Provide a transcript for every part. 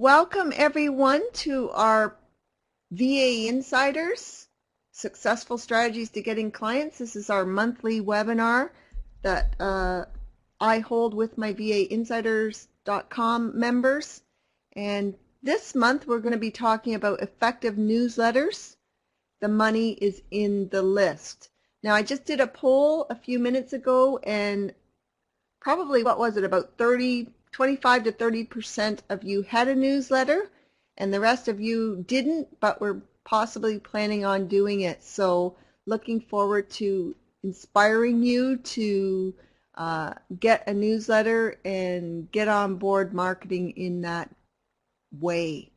Welcome everyone to our VA Insiders, Successful Strategies to Getting Clients. This is our monthly webinar that I hold with my VAinsiders.com members. And this month we're going to be talking about effective newsletters. The money is in the list. Now I just did a poll a few minutes ago and probably, what was it, about 25 to 30% of you had a newsletter and the rest of you didn't, but were possibly planning on doing it. So looking forward to inspiring you to get a newsletter and get on board marketing in that way.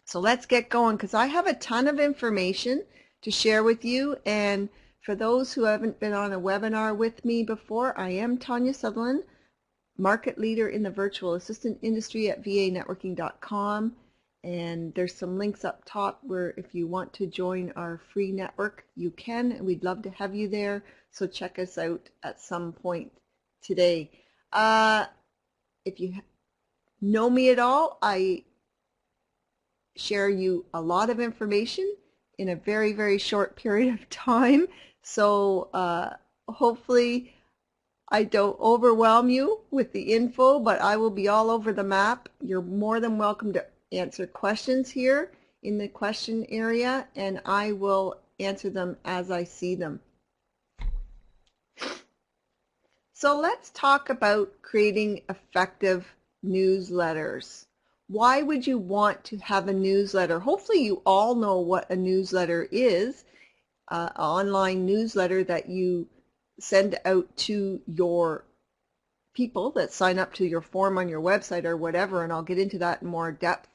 So let's get going, because I have a ton of information to share with you. And for those who haven't been on a webinar with me before, I am Tanya Sutherland, market leader in the virtual assistant industry at vanetworking.com. And there's some links up top where if you want to join our free network, you can, and we'd love to have you there. So check us out at some point today. If you know me at all, I share you a lot of information in a very, very short period of time. So hopefully I don't overwhelm you with the info, but I will be all over the map. You're more than welcome to answer questions here in the question area, and I will answer them as I see them. So let's talk about creating effective newsletters. Why would you want to have a newsletter? Hopefully you all know what a newsletter is, an online newsletter that you send out to your people that sign up to your form on your website or whatever, and I'll get into that in more depth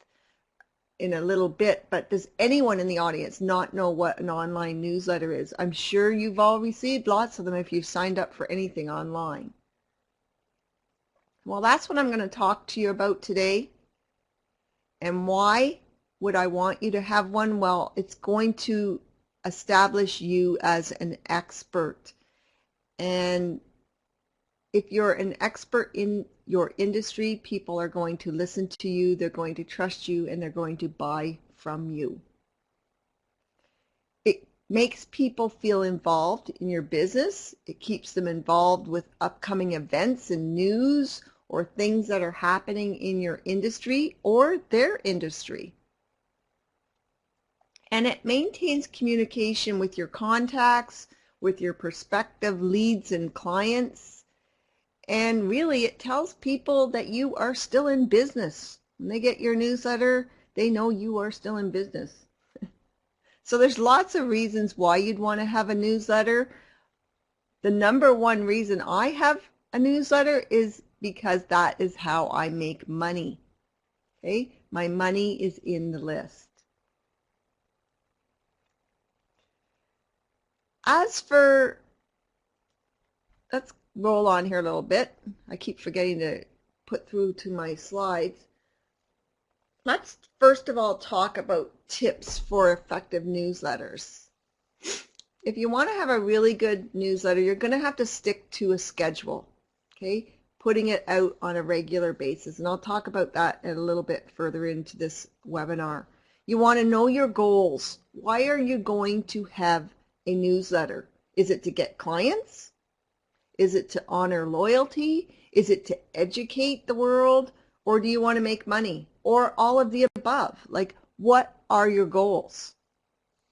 in a little bit. But does anyone in the audience not know what an online newsletter is? I'm sure you've all received lots of them if you've signed up for anything online. Well, that's what I'm going to talk to you about today. And why would I want you to have one? Well, it's going to establish you as an expert. And if you're an expert in your industry, people are going to listen to you, they're going to trust you, and they're going to buy from you. It makes people feel involved in your business. It keeps them involved with upcoming events and news or things that are happening in your industry or their industry. And it maintains communication with your contacts, with your prospective leads and clients. And really it tells people that you are still in business. When they get your newsletter, they know you are still in business. So there's lots of reasons why you'd want to have a newsletter. The number one reason I have a newsletter is because that is how I make money. Okay? My money is in the list. As for, let's roll on here a little bit. I keep forgetting to put through to my slides. Let's first of all talk about tips for effective newsletters. If you want to have a really good newsletter, you're going to have to stick to a schedule, okay? Putting it out on a regular basis, and I'll talk about that a little bit further into this webinar. You want to know your goals. Why are you going to have a newsletter? Is it to get clients? Is it to honor loyalty? Is it to educate the world? Or do you want to make money? Or all of the above? Like, what are your goals?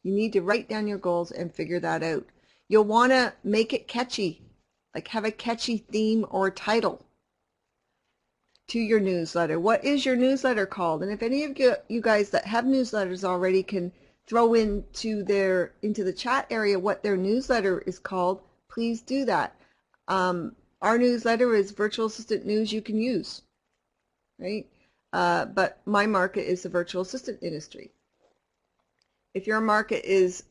You need to write down your goals and figure that out. You'll want to make it catchy, like have a catchy theme or title to your newsletter. What is your newsletter called? And if any of you guys that have newsletters already can throw into the chat area what their newsletter is called, please do that. Our newsletter is Virtual Assistant News You Can Use, right? But my market is the virtual assistant industry. If your market is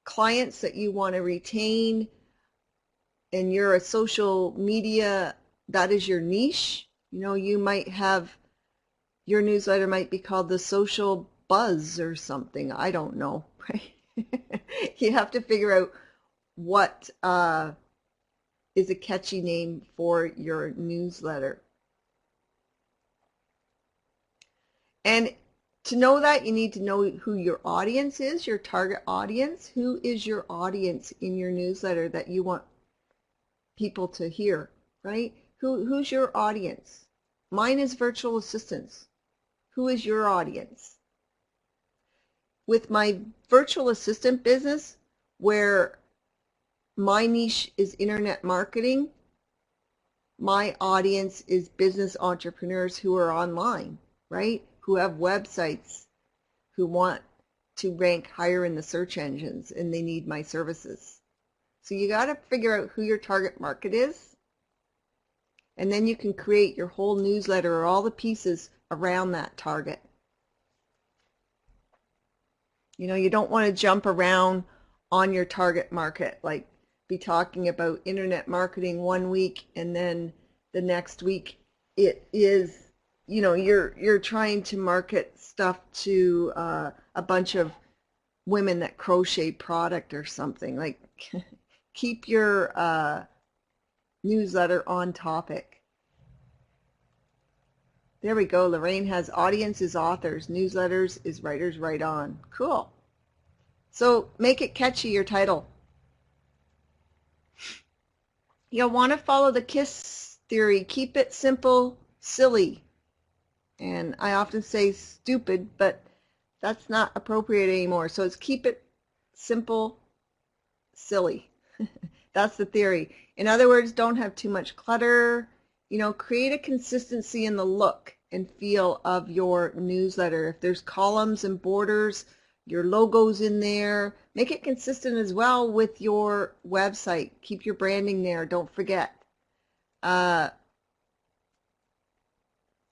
clients that you want to retain and you're a social media, that is your niche, you know, you might have, your newsletter might be called the Social Buzz or something. I don't know, right? You have to figure out what is a catchy name for your newsletter. And to know that, you need to know who your audience is, your target audience. Who is your audience in your newsletter that you want people to hear, right? Who's your audience? Mine is virtual assistants. Who is your audience? With my virtual assistant business, where my niche is internet marketing, my audience is business entrepreneurs who are online, right? Who have websites, who want to rank higher in the search engines, and they need my services. So you got to figure out who your target market is, and then you can create your whole newsletter or all the pieces around that target. You know, you don't want to jump around on your target market, like be talking about internet marketing one week and then the next week it is, you know, you're trying to market stuff to a bunch of women that crochet product or something. Like keep your newsletter on topic. There we go. Lorraine has audience is authors, newsletters is writers write on. Cool. So make it catchy, your title. You'll want to follow the KISS theory. Keep it simple, silly. And I often say stupid, but that's not appropriate anymore. So it's keep it simple, silly. That's the theory. In other words, don't have too much clutter. You know, create a consistency in the look and feel of your newsletter. If there's columns and borders, your logos in there, make it consistent as well with your website. Keep your branding there, don't forget.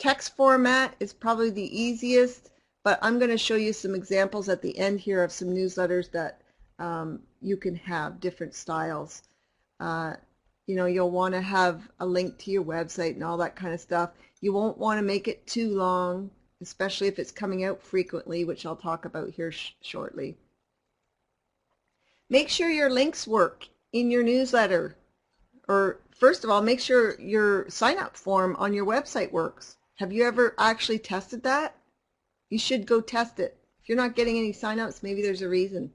Text format is probably the easiest, but I'm going to show you some examples at the end here of some newsletters that you can have different styles. You know, you'll want to have a link to your website and all that kind of stuff. You won't want to make it too long, especially if it's coming out frequently, which I'll talk about here shortly. Make sure your links work in your newsletter. Or first of all, make sure your sign-up form on your website works. Have you ever actually tested that? You should go test it. If you're not getting any sign-ups, maybe there's a reason.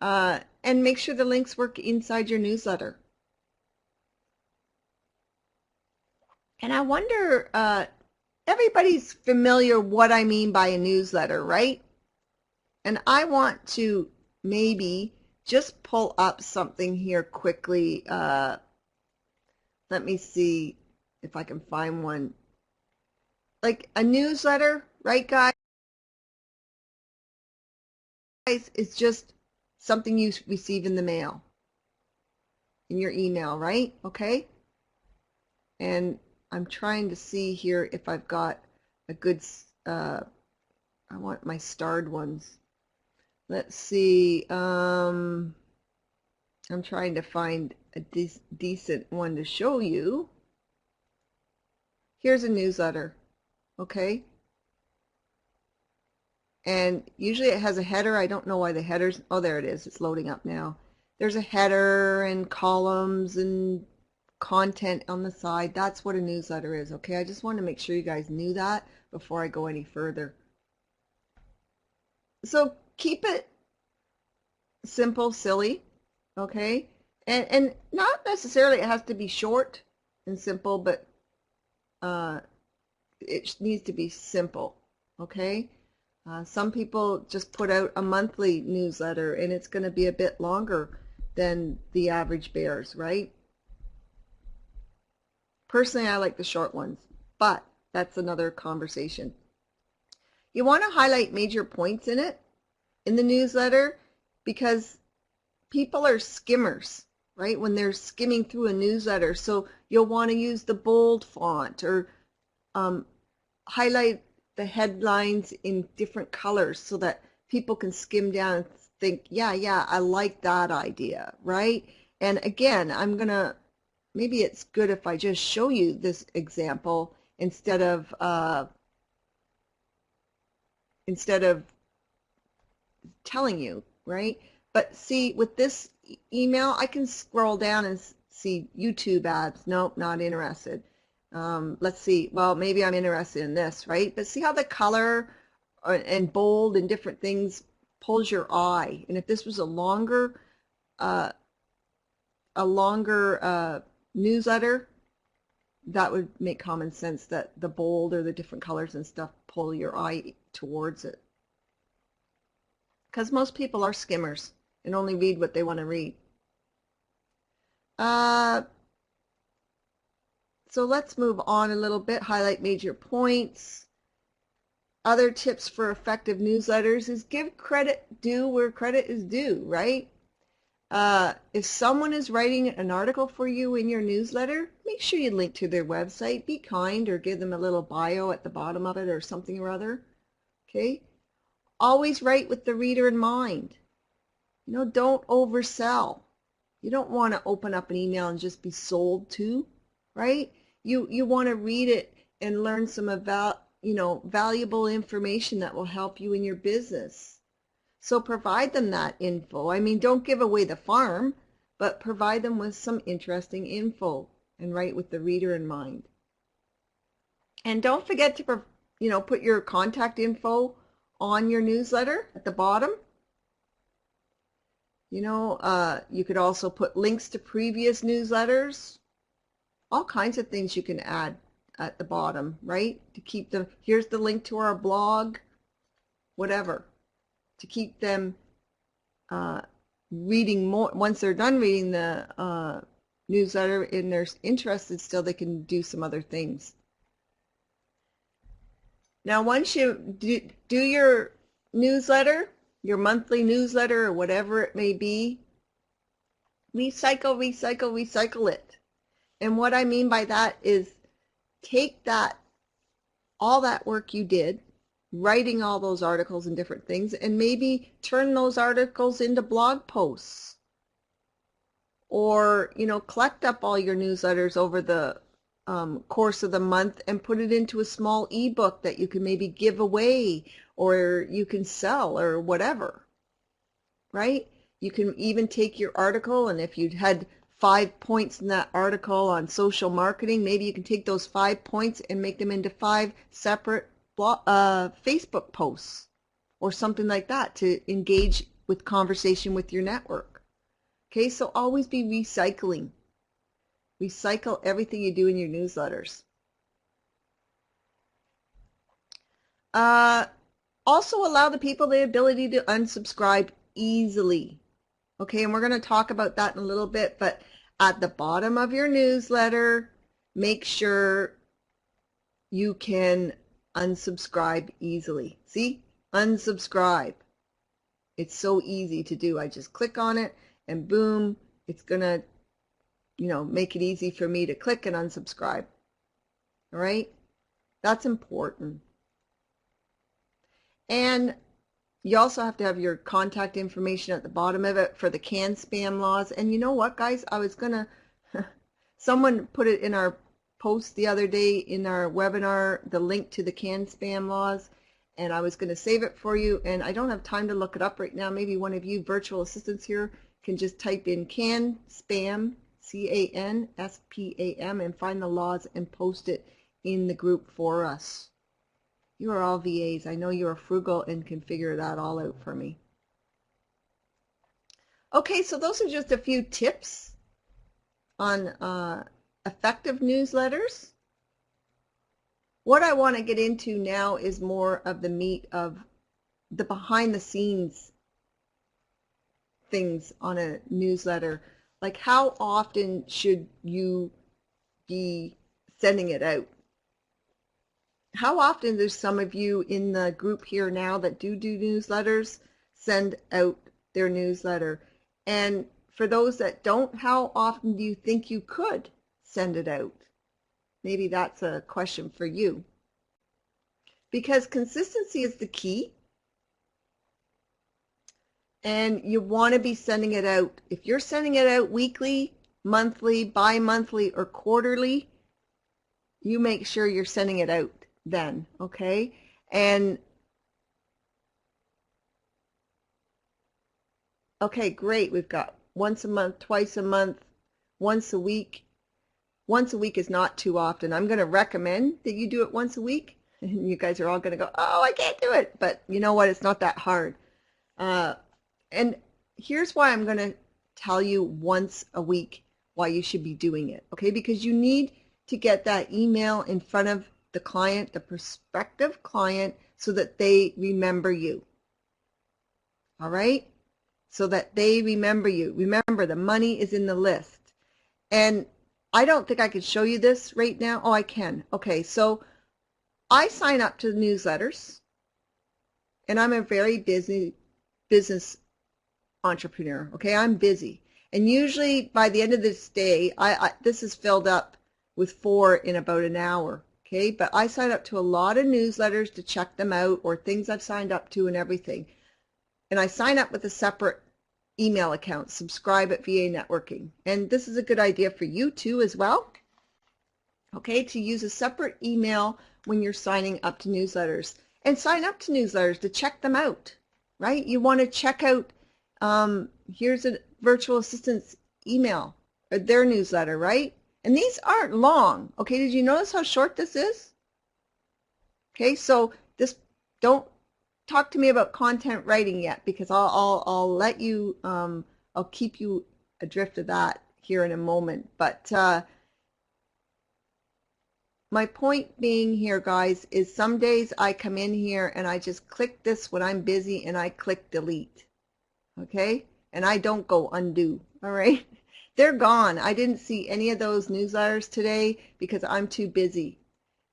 And make sure the links work inside your newsletter. And I wonder, everybody's familiar what I mean by a newsletter, right? And I want to maybe just pull up something here quickly. Let me see if I can find one. Like a newsletter, right, guys? It's just something you receive in the mail, in your email, right? Okay. And I'm trying to see here if I've got a good, I want my starred ones. Let's see, I'm trying to find a decent one to show you. Here's a newsletter, okay? And usually it has a header. I don't know why the headers, oh there it is, it's loading up now. There's a header and columns and content on the side. That's what a newsletter is, okay? I just want to make sure you guys knew that before I go any further. So keep it simple, silly, okay? And not necessarily it has to be short and simple, but it needs to be simple, okay? Some people just put out a monthly newsletter and it's going to be a bit longer than the average bears, right? Personally, I like the short ones, but that's another conversation. You want to highlight major points in it, in the newsletter, because people are skimmers, right, when they're skimming through a newsletter. So you'll want to use the bold font or highlight the headlines in different colors so that people can skim down and think, yeah, I like that idea, right? And again, I'm going to, maybe it's good if I just show you this example instead of telling you, right? But see, with this email, I can scroll down and see YouTube ads. Nope, not interested. Let's see, well, maybe I'm interested in this, right? But see how the color and bold and different things pulls your eye. And if this was uh, a longer newsletter, that would make common sense that the bold or the different colors and stuff pull your eye towards it. Because most people are skimmers and only read what they want to read. So let's move on a little bit, highlight major points. Other tips for effective newsletters is give credit due where credit is due, right? If someone is writing an article for you in your newsletter, make sure you link to their website. Be kind or give them a little bio at the bottom of it or something or other. Okay? Always write with the reader in mind. You know, don't oversell. You don't want to open up an email and just be sold to, right? You want to read it and learn some valuable information that will help you in your business. So provide them that info. I mean, don't give away the farm, but provide them with some interesting info and write with the reader in mind. And don't forget to, put your contact info on your newsletter at the bottom. You could also put links to previous newsletters. All kinds of things you can add at the bottom, right? To keep them, here's the link to our blog, whatever. To keep them reading more. Once they're done reading the newsletter and they're interested still, they can do some other things. Now, once you do your newsletter, your monthly newsletter or whatever it may be, recycle, recycle, recycle it. And what I mean by that is take all that work you did, writing all those articles and different things, and maybe turn those articles into blog posts. Or, collect up all your newsletters over the course of the month and put it into a small ebook that you can maybe give away or you can sell or whatever, right? You can even take your article, and if you had 5 points in that article on social marketing, maybe you can take those 5 points and make them into 5 separate Facebook posts or something like that to engage with conversation with your network. Okay, so always be recycling. Recycle everything you do in your newsletters. Also allow the people the ability to unsubscribe easily. Okay, and we're going to talk about that in a little bit, but at the bottom of your newsletter, make sure you can unsubscribe easily. See? Unsubscribe. It's so easy to do. I just click on it and boom, it's going to, make it easy for me to click and unsubscribe. All right? That's important. And you also have to have your contact information at the bottom of it for the CAN spam laws. And you know what, guys? I was going to, someone put it in our post the other day in our webinar, the link to the CAN spam laws. And I was going to save it for you. And I don't have time to look it up right now. Maybe one of you virtual assistants here can just type in CAN spam, CANSPAM, and find the laws and post it in the group for us. You are all VAs. I know you are frugal and can figure that all out for me. Okay, so those are just a few tips on effective newsletters. What I want to get into now is more of the meat of the behind the scenes things on a newsletter. Like how often should you be sending it out? How often there's some of you in the group here now that do newsletters send out their newsletter? And for those that don't, how often do you think you could send it out? Maybe that's a question for you. Because consistency is the key. And you want to be sending it out. If you're sending it out weekly, monthly, bi-monthly, or quarterly, you make sure you're sending it out then, okay? And okay, great. We've got once a month, twice a month, once a week. once a week is not too often. I'm going to recommend that you do it once a week. And you guys are all going to go, oh, I can't do it. But you know what? It's not that hard. And here's why I'm going to tell you once a week why you should be doing it. Okay? Because you need to get that email in front of the client, the prospective client, so that they remember you. All right? So that they remember you. Remember, the money is in the list. And I don't think I can show you this right now. Oh, I can. Okay, so I sign up to the newsletters, and I'm a very busy business entrepreneur. Okay, I'm busy. And usually by the end of this day, this is filled up with 4 in about an hour. Okay, but I sign up to a lot of newsletters to check them out, or things I've signed up to and everything. And I sign up with a separate email account, subscribe at VA Networking. And this is a good idea for you too as well. Okay, to use a separate email when you're signing up to newsletters. And sign up to newsletters to check them out, right? You want to check out, here's a virtual assistant's email, or their newsletter, right? And these aren't long. Okay, did you notice how short this is? Okay, so this, don't talk to me about content writing yet, because I'll let you, I'll keep you adrift of that here in a moment. But my point being here, guys, is some days I come in here and I just click this when I'm busy and I click delete. Okay, and I don't go undo. All right, they're gone. I didn't see any of those newsletters today because I'm too busy.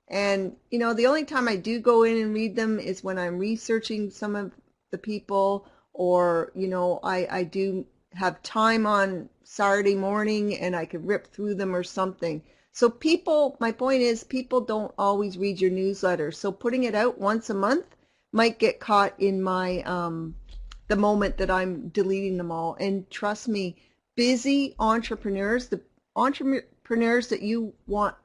And, you know, the only time I do go in and read them is when I'm researching some of the people, or, you know, I do have time on Saturday morning and I could rip through them or something. So people, my point is, people don't always read your newsletter. So putting it out once a month might get caught in my, the moment that I'm deleting them all. And trust me, busy entrepreneurs, the entrepreneurs that you want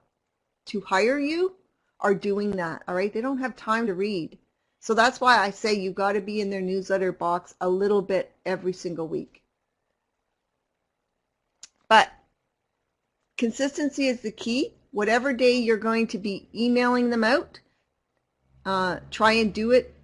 to hire you, are doing that. All right, they don't have time to read. So that's why I say you've got to be in their newsletter box a little bit every single week. But consistency is the key. Whatever day you're going to be emailing them out, try and do it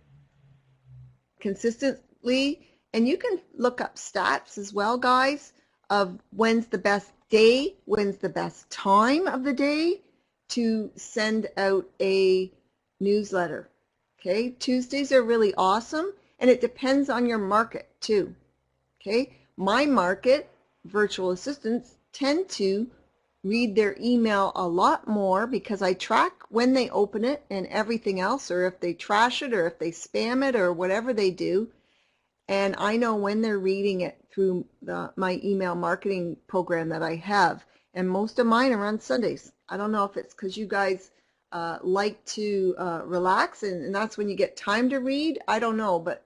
consistently. And you can look up stats as well, guys, of when's the best day, when's the best time of the day to send out a newsletter. Okay, Tuesdays are really awesome, and it depends on your market too. Okay, my market, virtual assistants, tend to read their email a lot more because I track when they open it and everything else, or if they trash it, or if they spam it, or whatever they do. And I know when they're reading it through my email marketing program that I have. And most of mine are on Sundays. I don't know if it's because you guys like to relax and that's when you get time to read. I don't know, but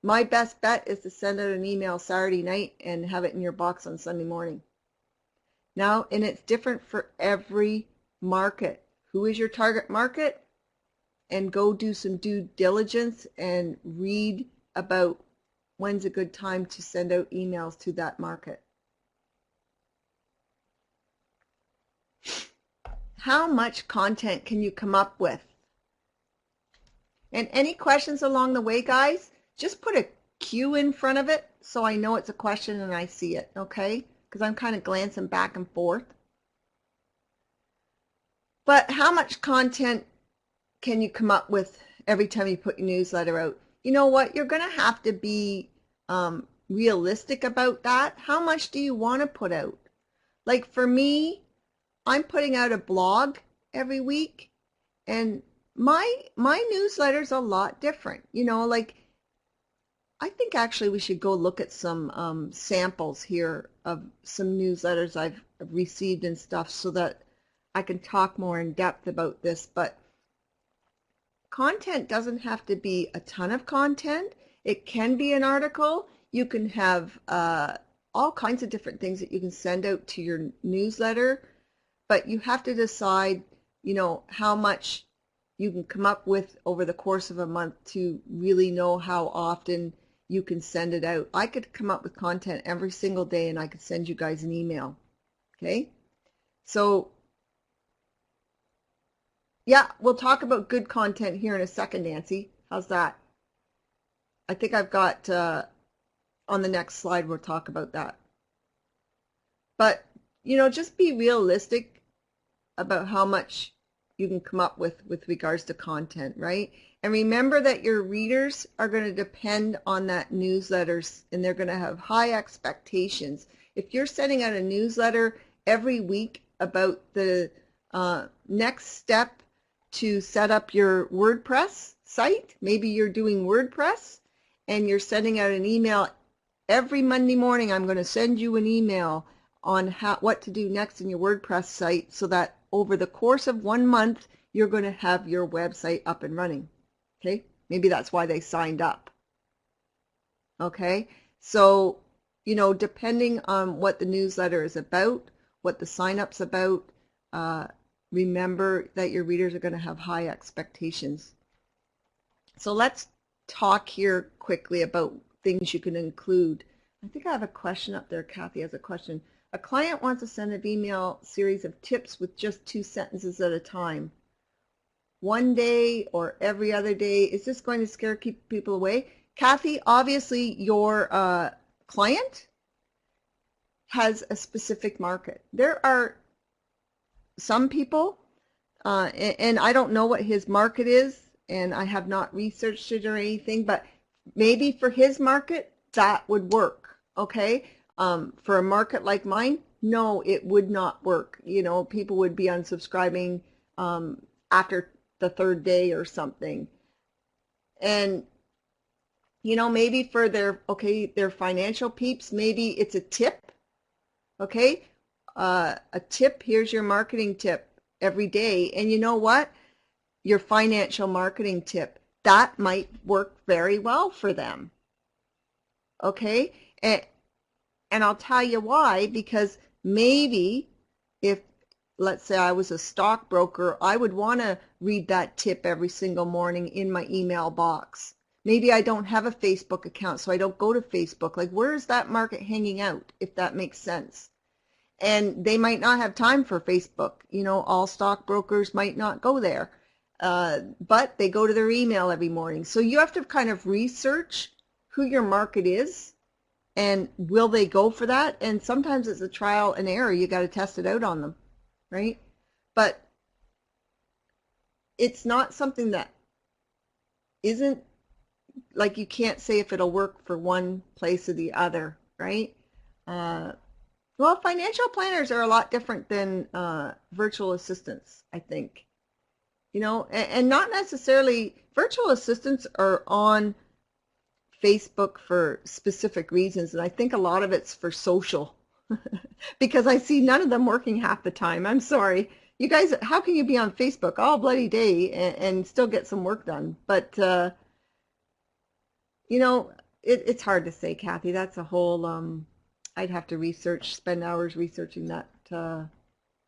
my best bet is to send out an email Saturday night and have it in your box on Sunday morning. Now, and it's different for every market. Who is your target market? And go do some due diligence and read about when's a good time to send out emails to that market. How much content can you come up with? And any questions along the way, guys, just put a Q in front of it so I know it's a question and I see it, okay? Because I'm kind of glancing back and forth. But how much content can you come up with every time you put your newsletter out? You know what? You're going to have to be realistic about that. How much do you want to put out? Like for me, I'm putting out a blog every week, and my newsletter's a lot different. You know, like I think actually we should go look at some samples here of some newsletters I've received and stuff so that I can talk more in depth about this. But content doesn't have to be a ton of content. It can be an article. You can have all kinds of different things that you can send out to your newsletter. But you have to decide, you know, how much you can come up with over the course of a month to really know how often you can send it out. I could come up with content every single day and I could send you guys an email. Okay? So Yeah, we'll talk about good content here in a second, Nancy. How's that? I think I've got on the next slide, we'll talk about that. But, just be realistic about how much you can come up with regards to content, right? And remember that your readers are going to depend on that newsletters, and they're going to have high expectations. If you're sending out a newsletter every week about the next step to set up your WordPress site, maybe you're doing WordPress and you're sending out an email every Monday morning, I'm going to send you an email on what to do next in your WordPress site, so that over the course of 1 month, you're going to have your website up and running. Okay? Maybe that's why they signed up. Okay? So, depending on what the newsletter is about, what the sign-up's about, remember that your readers are going to have high expectations. So let's talk here quickly about things you can include. I think I have a question up there. Kathy has a question. A client wants to send an email series of tips with just 2 sentences at a time. One day or every other day. Is this going to scare people away? Kathy, obviously your client has a specific market. There are some people, and I don't know what his market is, and I have not researched it or anything, but maybe for his market, that would work, okay? For a market like mine, no, it would not work. People would be unsubscribing after the 3rd day or something. And, maybe for their financial peeps, maybe it's a tip, okay? A tip, here's your marketing tip every day. And you know what? Your financial marketing tip, that might work very well for them, okay? And I'll tell you why, because maybe if, let's say I was a stockbroker, I would want to read that tip every single morning in my email box. Maybe I don't have a Facebook account, so I don't go to Facebook. Like, where is that market hanging out, if that makes sense? And they might not have time for Facebook. All stockbrokers might not go there, but they go to their email every morning. So you have to kind of research who your market is, and will they go for that? And sometimes it's a trial and error. You got to test it out on them, right? But it's not something that isn't, like, you can't say if it'll work for one place or the other, right? Well, financial planners are a lot different than virtual assistants, I think. And not necessarily, virtual assistants are on Facebook for specific reasons, and I think a lot of it's for social because I see none of them working half the time. I'm sorry. You guys, how can you be on Facebook all bloody day and still get some work done? But, it's hard to say, Kathy. That's a whole, I'd have to spend hours researching that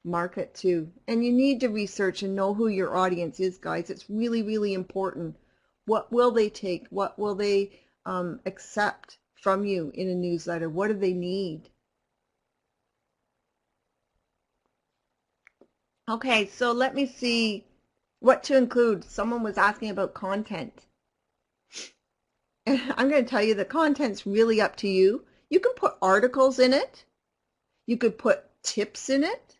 market too. And you need to research and know who your audience is, guys. It's really, really important. What will they take? What will they accept from you in a newsletter? What do they need? Okay, so let me see what to include. Someone was asking about content. And I'm going to tell you the content's really up to you. You can put articles in it. You could put tips in it.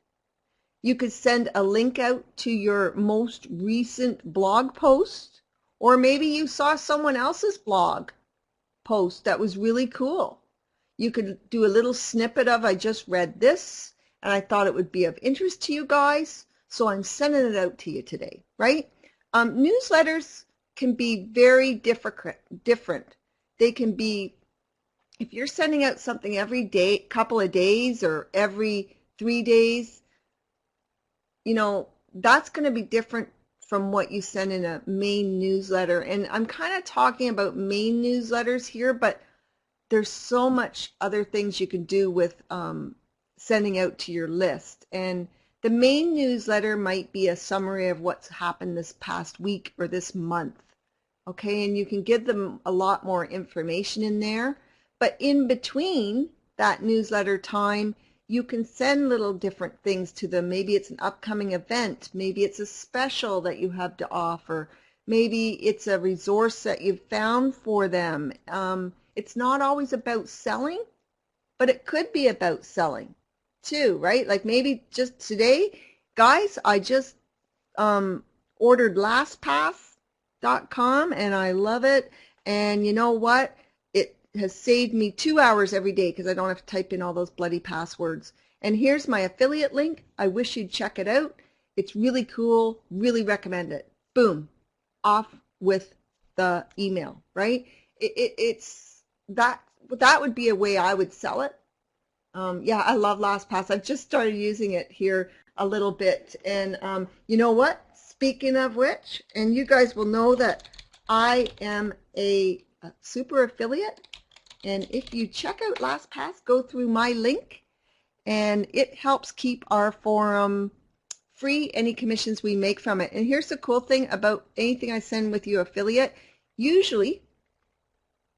You could send a link out to your most recent blog post, or maybe you saw someone else's blog post that was really cool. You could do a little snippet of, I just read this and I thought it would be of interest to you guys, so I'm sending it out to you today, right? Newsletters can be very different. They can be, if you're sending out something every day, couple of days, or every 3 days, that's going to be different from what you send in a main newsletter. And I'm kind of talking about main newsletters here, but there's so much other things you can do with sending out to your list. And the main newsletter might be a summary of what's happened this past week or this month. Okay, and you can give them a lot more information in there. But in between that newsletter time, you can send little different things to them. Maybe it's an upcoming event. Maybe it's a special that you have to offer. Maybe it's a resource that you've found for them. It's not always about selling, but it could be about selling too, right? Like maybe just today, guys, I just ordered LastPass.com and I love it. And you know what? It has saved me 2 hours every day because I don't have to type in all those bloody passwords. And here's my affiliate link. I wish you'd check it out. It's really cool. Really recommend it. Boom. Off with the email, right? It's that would be a way I would sell it. Yeah, I love LastPass. I've just started using it here a little bit. And you know what? Speaking of which, and you guys will know that I am a super affiliate. And if you check out LastPass, go through my link, and it helps keep our forum free, any commissions we make from it. And here's the cool thing about anything I send with you affiliate. Usually,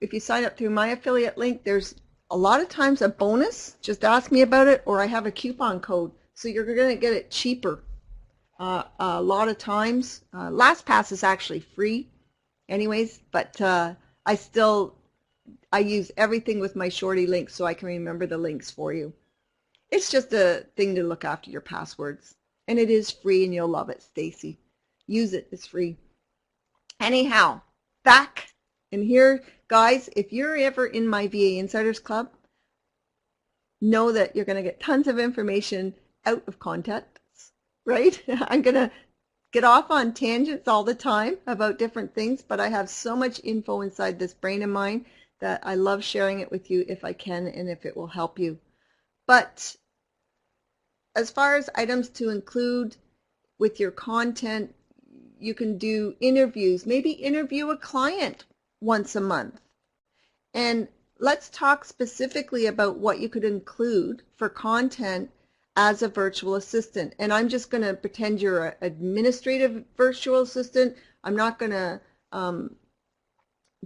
if you sign up through my affiliate link, there's a lot of times a bonus. Just ask me about it, or I have a coupon code. So you're going to get it cheaper. A lot of times. LastPass is actually free anyways, but I use everything with my shorty links so I can remember the links for you. It's just a thing to look after your passwords. And it is free, and you'll love it, Stacy. Use it. It's free. Anyhow, back in here, guys, if you're ever in my VA Insiders Club, know that you're going to get tons of information out of context, right? I'm going to get off on tangents all the time about different things, but I have so much info inside this brain of mine that I love sharing it with you if I can and if it will help you. But as far as items to include with your content, you can do interviews, maybe interview a client once a month. And let's talk specifically about what you could include for content as a virtual assistant. And I'm just going to pretend you're an administrative virtual assistant. I'm not going to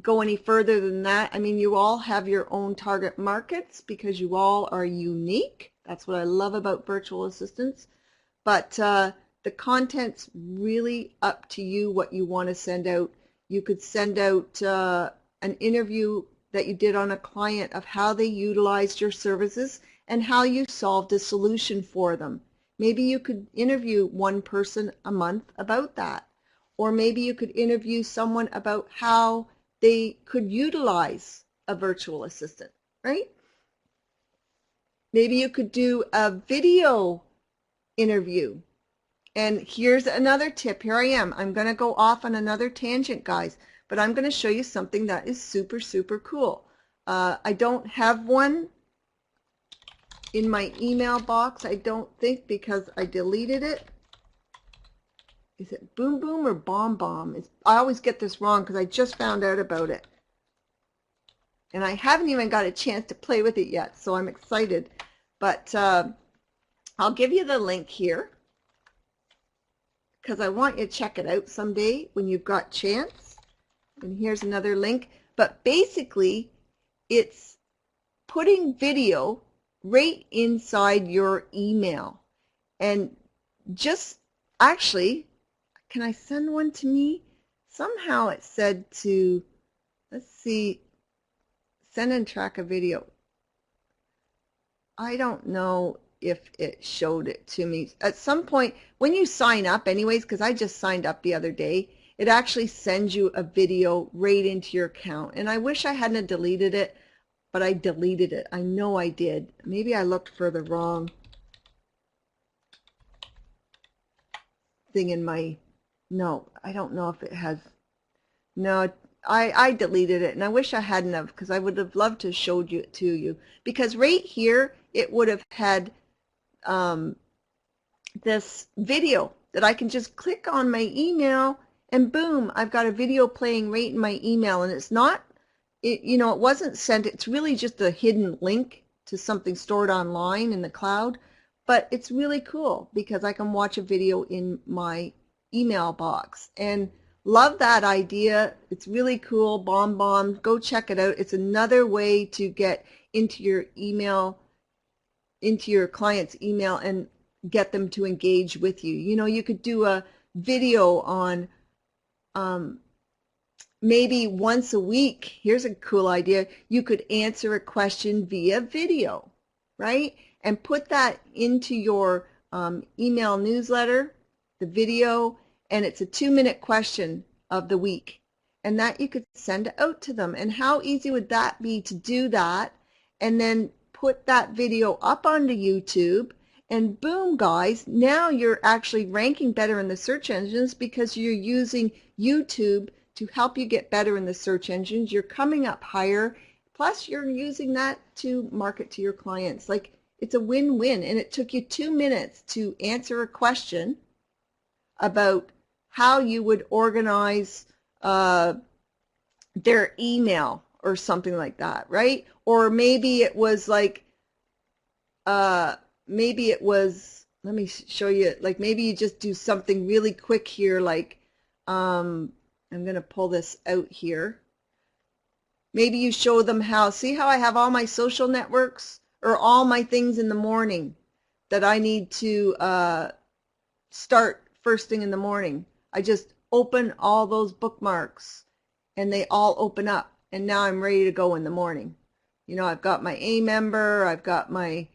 go any further than that. I mean, you all have your own target markets because you all are unique. That's what I love about virtual assistants. But the content's really up to you what you want to send out. You could send out an interview that you did on a client of how they utilized your services and how you solved a solution for them. Maybe you could interview one person a month about that. Or maybe you could interview someone about how they could utilize a virtual assistant, right? Maybe you could do a video interview. And here's another tip. Here I am. I'm going to go off on another tangent, guys, but I'm going to show you something that is super, super cool. I don't have one in my email box, I don't think, because I deleted it. Is it Boom Boom or Bomb Bomb? I always get this wrong because I just found out about it. And I haven't even got a chance to play with it yet, so I'm excited. But I'll give you the link here because I want you to check it out someday when you've got chance. And here's another link. But basically, it's putting video right inside your email. And just actually, can I send one to me? Somehow it said to, let's see, send and track a video. I don't know if it showed it to me. At some point, when you sign up anyways, because I just signed up the other day, it actually sends you a video right into your account. And I wish I hadn't deleted it, but I deleted it. I know I did. Maybe I looked for the wrong thing in my, no, I don't know if it has, no, I deleted it, and I wish I hadn't have, because I would have loved to have showed it to you. Because right here, it would have had this video that I can just click on my email, and boom, I've got a video playing right in my email. And it's not, you know, it wasn't sent. It's really just a hidden link to something stored online in the cloud. But it's really cool because I can watch a video in my email box. And love that idea. It's really cool. Bomb Bomb. Go check it out. It's another way to get into your email into your client's email and get them to engage with you. You know, you could do a video on maybe once a week. Here's a cool idea. You could answer a question via video, right? And put that into your email newsletter, the video, and it's a 2-minute question of the week. And that you could send out to them. And how easy would that be to do that and then put that video up onto YouTube, and boom, guys, now you're actually ranking better in the search engines because you're using YouTube to help you get better in the search engines. You're coming up higher, plus you're using that to market to your clients. Like, it's a win-win, and it took you 2 minutes to answer a question about how you would organize their email or something like that, right? Or maybe it was like, maybe it was, let me show you, like maybe you just do something really quick here, like, I'm going to pull this out here. Maybe you show them how, see how I have all my social networks or all my things in the morning that I need to start first thing in the morning. I just open all those bookmarks and they all open up, and now I'm ready to go in the morning. You know, I've got my A-member, I've got my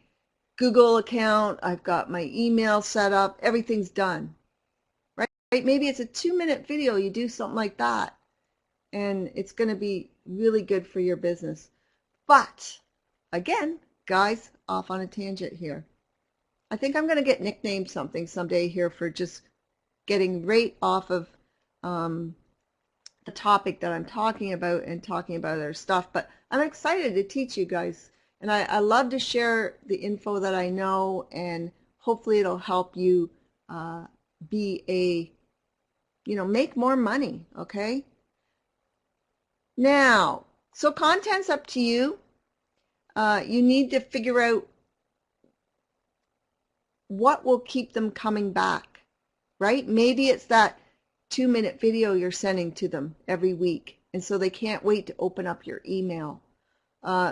Google account, I've got my email set up, everything's done, right? Maybe it's a 2-minute video, you do something like that, and it's going to be really good for your business. But again, guys, off on a tangent here. I think I'm going to get nicknamed something someday here for just getting right off of the topic that I'm talking about and talking about other stuff. But I'm excited to teach you guys, and I love to share the info that I know, and hopefully it'll help you be a, you know, make more money, okay? Now, so content's up to you. You need to figure out what will keep them coming back, right? Maybe it's that 2-minute video you're sending to them every week, and so they can't wait to open up your email.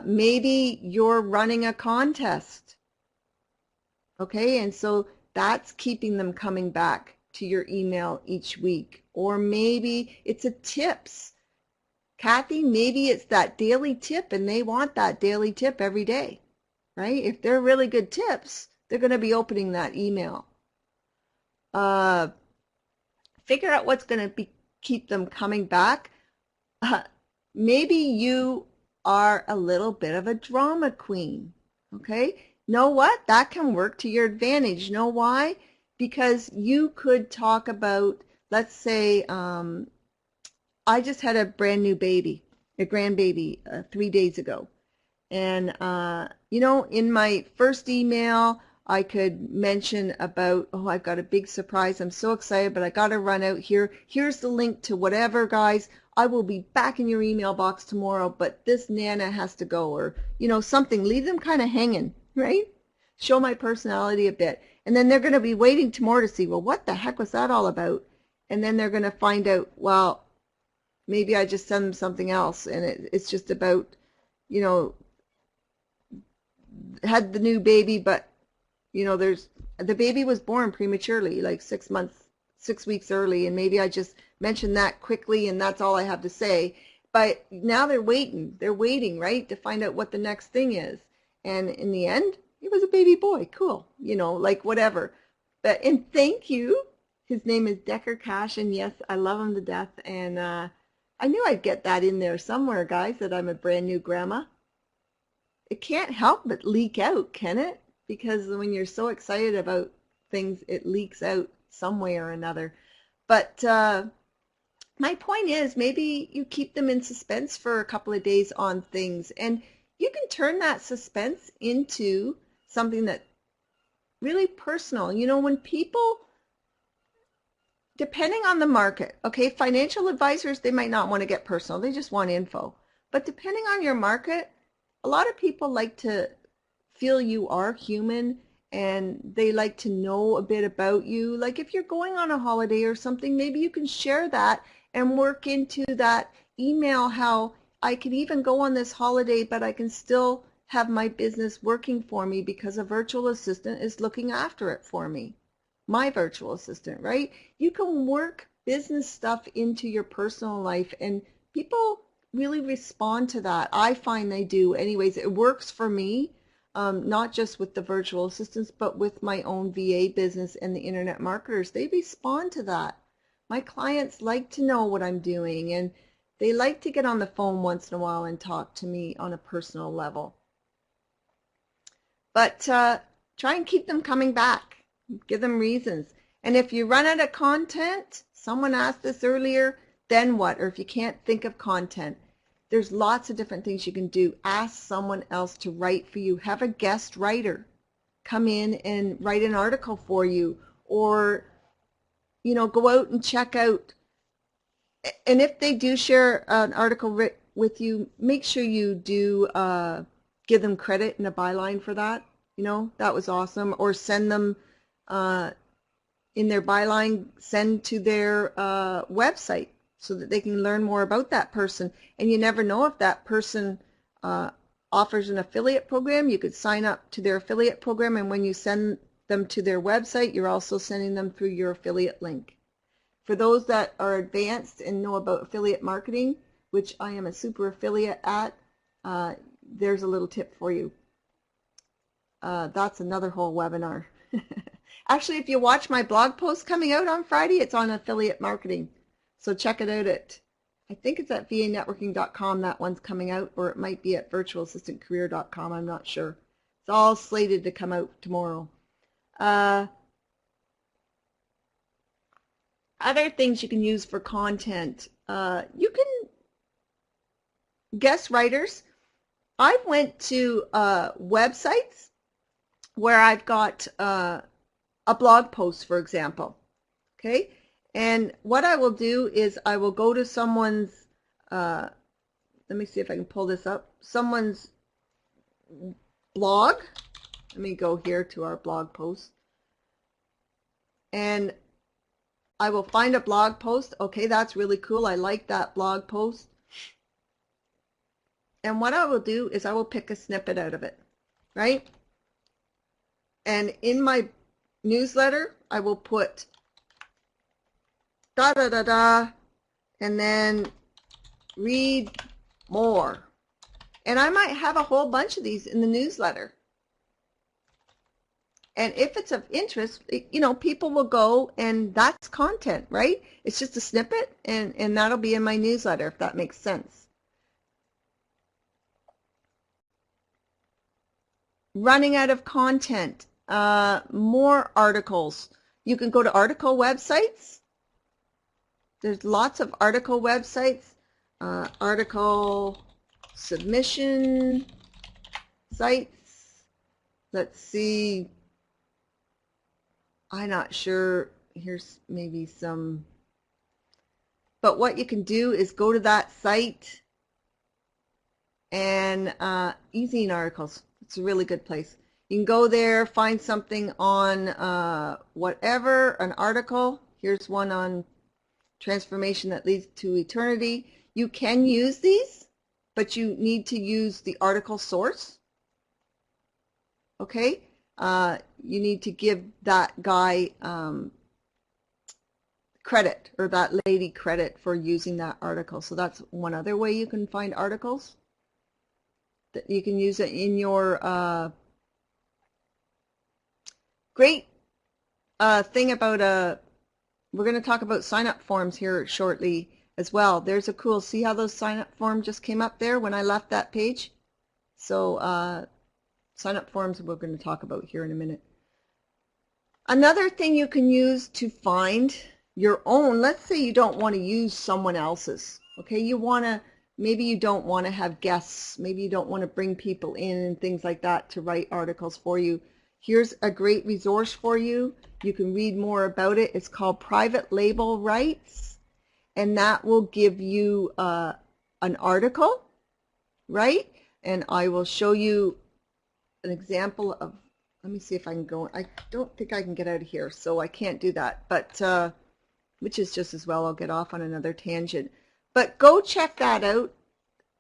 Maybe you're running a contest, okay, and so that's keeping them coming back to your email each week. Or maybe it's a tips. Kathy, maybe it's that daily tip, and they want that daily tip every day, right? If they're really good tips, they're going to be opening that email. Figure out what's going to keep them coming back. Maybe you are a little bit of a drama queen, okay? Know what? That can work to your advantage. Know why? Because you could talk about, let's say, I just had a brand new baby, a grandbaby, 3 days ago. And, you know, in my first email, I could mention about, oh, I've got a big surprise. I'm so excited, but I got to run out here. Here's the link to whatever, guys. I will be back in your email box tomorrow, but this Nana has to go, or, you know, something. Leave them kind of hanging, right? Show my personality a bit. And then they're going to be waiting tomorrow to see, well, what the heck was that all about? And then they're going to find out, well, maybe I just send them something else, and it's just about, you know, had the new baby, but you know, the baby was born prematurely, like 6 weeks early, and maybe I just mentioned that quickly, and that's all I have to say. But now they're waiting, right, to find out what the next thing is. And in the end, it was a baby boy. Cool, you know, like whatever. But, and thank you. His name is Decker Cash, and yes, I love him to death. And I knew I'd get that in there somewhere, guys, that I'm a brand new grandma. It can't help but leak out, can it? Because when you're so excited about things, it leaks out some way or another. But my point is, maybe you keep them in suspense for a couple of days on things, and you can turn that suspense into something that's really personal. You know, when people, depending on the market, okay, financial advisors, they might not want to get personal. They just want info. But depending on your market, a lot of people like to feel you are human, and they like to know a bit about you. Like if you're going on a holiday or something, maybe you can share that and work into that email how I can even go on this holiday, but I can still have my business working for me because a virtual assistant is looking after it for me. My virtual assistant, right? You can work business stuff into your personal life, and people really respond to that. I find they do. Anyways, it works for me, not just with the virtual assistants, but with my own VA business and the internet marketers. They respond to that. My clients like to know what I'm doing, and they like to get on the phone once in a while and talk to me on a personal level. But try and keep them coming back. Give them reasons. And if you run out of content, someone asked this earlier, then what? Or if you can't think of content, there's lots of different things you can do. Ask someone else to write for you. Have a guest writer come in and write an article for you, or go out and check out. And if they do share an article with you, make sure you do give them credit in a byline for that. That was awesome. Or send them in their byline, send to their website so that they can learn more about that person. And you never know if that person offers an affiliate program. You could sign up to their affiliate program, and when you send them to their website, you're also sending them through your affiliate link. For those that are advanced and know about affiliate marketing, which I am a super affiliate at, there's a little tip for you. That's another whole webinar. Actually, if you watch my blog post coming out on Friday, it's on affiliate marketing. So check it out I think it's at vanetworking.com, that one's coming out, or it might be at virtualassistantcareer.com, I'm not sure. It's all slated to come out tomorrow. Other things you can use for content. You can guest writers. I've went to websites where I've got a blog post, for example. Okay, and what I will do is I will go to someone's, let me see if I can pull this up, someone's blog. Let me go here to our blog post. And I will find a blog post. Okay, that's really cool. I like that blog post. And what I will do is I will pick a snippet out of it, right? And in my newsletter, I will put da da da da, and then read more. And I might have a whole bunch of these in the newsletter. And if it's of interest, people will go, and that's content, right? It's just a snippet, and that'll be in my newsletter, if that makes sense. Running out of content, more articles. You can go to article websites. There's lots of article websites, article submission sites. Let's see. I'm not sure. Here's maybe some. But what you can do is go to that site and e-zine articles. It's a really good place. You can go there, find something on whatever, an article. Here's one on transformation that leads to eternity. You can use these, but you need to use the article source. Okay? You need to give that guy credit, or that lady credit, for using that article. So that's one other way you can find articles. That you can use it in your great thing about we're going to talk about sign-up forms here shortly as well. There's a cool, see how those sign-up forms just came up there when I left that page? So sign-up forms we're going to talk about here in a minute. Another thing you can use to find your own, let's say you don't want to use someone else's, okay? Maybe you don't want to have guests, maybe you don't want to bring people in and things like that to write articles for you. Here's a great resource for you. You can read more about it. It's called Private Label Rights, and that will give you an article, right? And I will show you an example of, let me see if I can go, I don't think I can get out of here, so I can't do that, but which is just as well. I'll get off on another tangent. But go check that out,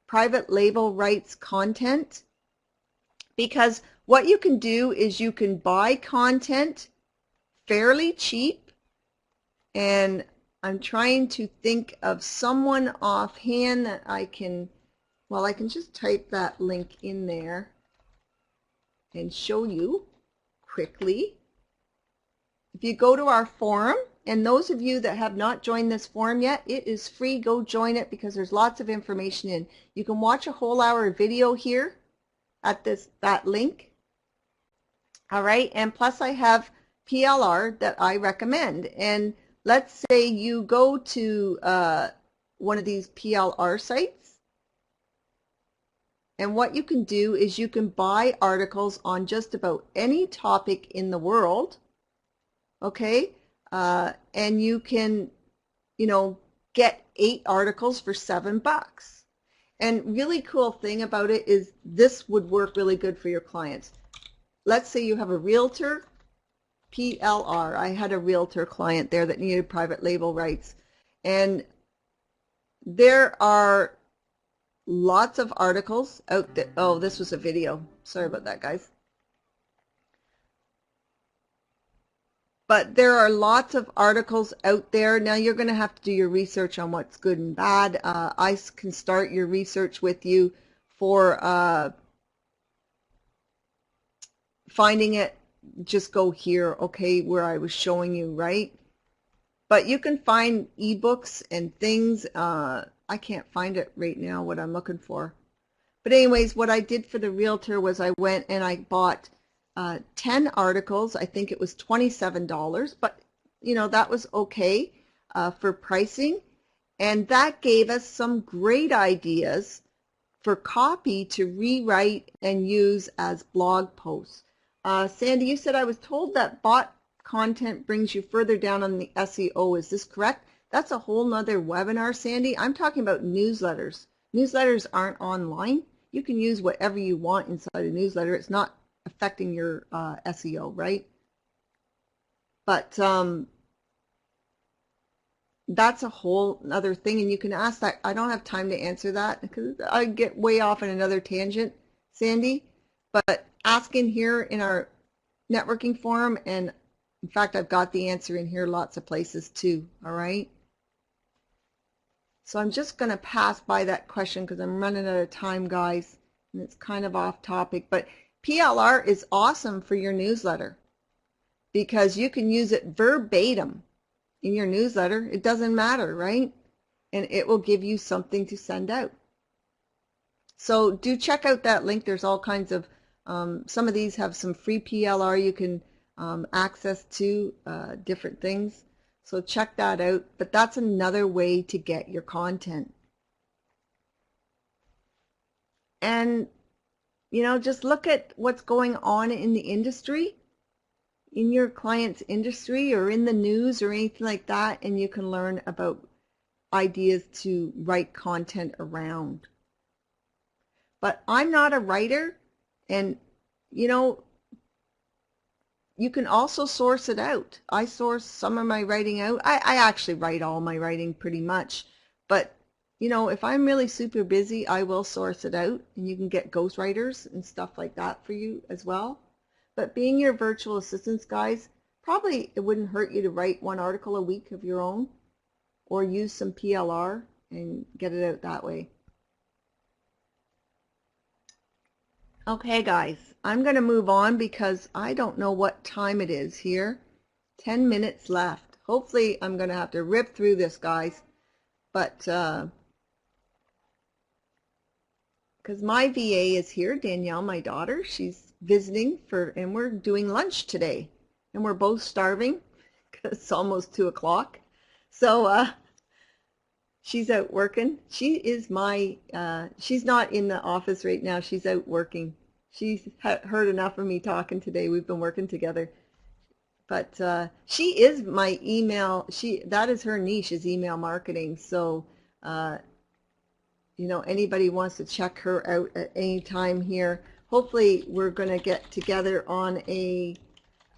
Private Label Rights content. because what you can do is you can buy content fairly cheap, and I'm trying to think of someone offhand that I can, well, I can just type that link in there and show you quickly. If you go to our forum, and those of you that have not joined this forum yet, it is free. Go join it because there's lots of information in. You can watch a whole hour video here at that link. All right, and plus I have PLR that I recommend. And let's say you go to one of these PLR sites, and what you can do is you can buy articles on just about any topic in the world, okay? And you can, get 8 articles for $7. And really cool thing about it is this would work really good for your clients. Let's say you have a realtor, PLR. I had a realtor client there that needed private label rights. And there are lots of articles out there. Oh, this was a video. Sorry about that, guys. But there are lots of articles out there. Now you're going to have to do your research on what's good and bad. I can start your research with you for finding it. Just go here, okay, where I was showing you, right? But you can find ebooks and things. I can't find it right now, what I'm looking for. But anyways, what I did for the realtor was I went and I bought 10 articles. I think it was $27, but that was okay for pricing. And that gave us some great ideas for copy to rewrite and use as blog posts. Sandy, you said I was told that bot content brings you further down on the SEO. Is this correct? That's a whole nother webinar, Sandy. I'm talking about newsletters. Newsletters aren't online. You can use whatever you want inside a newsletter. It's not affecting your SEO, right? But that's a whole other thing, and you can ask that. I don't have time to answer that because I get way off on another tangent, Sandy. But ask in here in our networking forum, and in fact, I've got the answer in here lots of places too, all right? So I'm just going to pass by that question because I'm running out of time, guys, and it's kind of off topic. But PLR is awesome for your newsletter because you can use it verbatim in your newsletter. It doesn't matter, right? And it will give you something to send out. So do check out that link. There's all kinds of, some of these have some free PLR you can access to, different things. So check that out. But that's another way to get your content. And just look at what's going on in the industry, in your client's industry or in the news or anything like that, and you can learn about ideas to write content around. But I'm not a writer, and you can also source it out. I source some of my writing out. I actually write all my writing pretty much, but if I'm really super busy, I will source it out, and you can get ghostwriters and stuff like that for you as well. But being your virtual assistants, guys, probably it wouldn't hurt you to write 1 article a week of your own or use some PLR and get it out that way. Okay, guys, I'm going to move on because I don't know what time it is here. 10 minutes left. Hopefully, I'm going to have to rip through this, guys. But because my VA is here, Danielle, my daughter, she's visiting and we're doing lunch today, and we're both starving because it's almost 2 o'clock. So she's out working. She is she's not in the office right now. She's out working. She's heard enough of me talking today. We've been working together. But she is my email. That is her niche, is email marketing. So anybody wants to check her out at any time here. Hopefully we're going to get together on a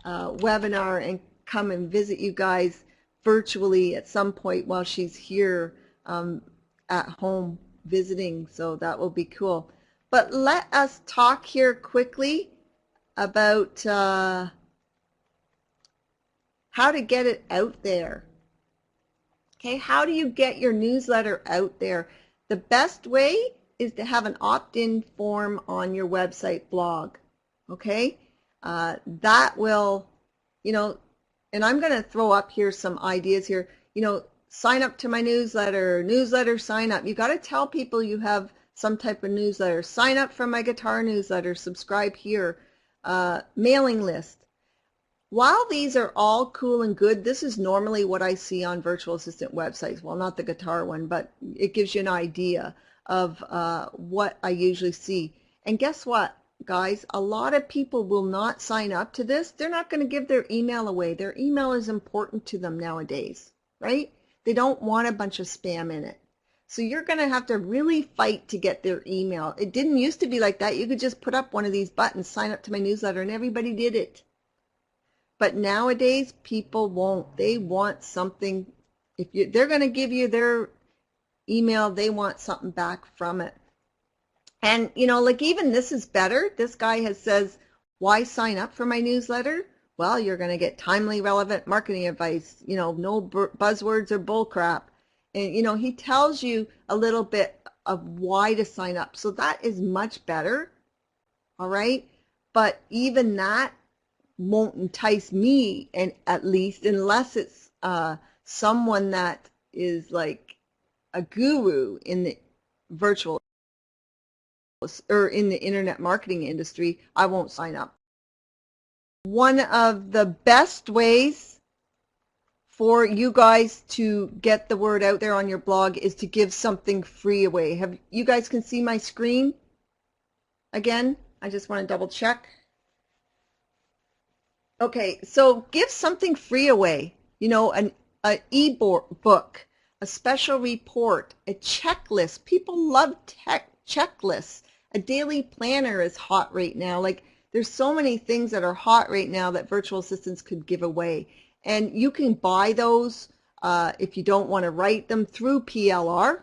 webinar and come and visit you guys virtually at some point while she's here at home visiting. So that will be cool. But let us talk here quickly about how to get it out there. Okay, how do you get your newsletter out there? The best way is to have an opt-in form on your website blog. Okay, that will, and I'm going to throw up here some ideas here. Sign up to my newsletter sign up. You got to tell people you have some type of newsletter. Sign up for my guitar newsletter, subscribe here, mailing list. While these are all cool and good, this is normally what I see on virtual assistant websites. Well, not the guitar one, but it gives you an idea of what I usually see. And guess what, guys? A lot of people will not sign up to this. They're not going to give their email away. Their email is important to them nowadays, right? They don't want a bunch of spam in it. So you're going to have to really fight to get their email. It didn't used to be like that. You could just put up one of these buttons, sign up to my newsletter, and everybody did it. But nowadays, people won't. They want something. If they're going to give you their email, they want something back from it. And, like even this is better. This guy says, why sign up for my newsletter? Well, you're going to get timely, relevant marketing advice, no buzzwords or bull crap. And, he tells you a little bit of why to sign up. So that is much better. All right. But even that won't entice me, and at least unless it's someone that is like a guru in the virtual or in the internet marketing industry, I won't sign up. One of the best ways for you guys to get the word out there on your blog is to give something free away. Have you guys can see my screen again? I just want to double check. Okay, so give something free away, an e-book, a special report, a checklist. People love checklists. A daily planner is hot right now. Like there's so many things that are hot right now that virtual assistants could give away. And you can buy those if you don't want to write them through PLR.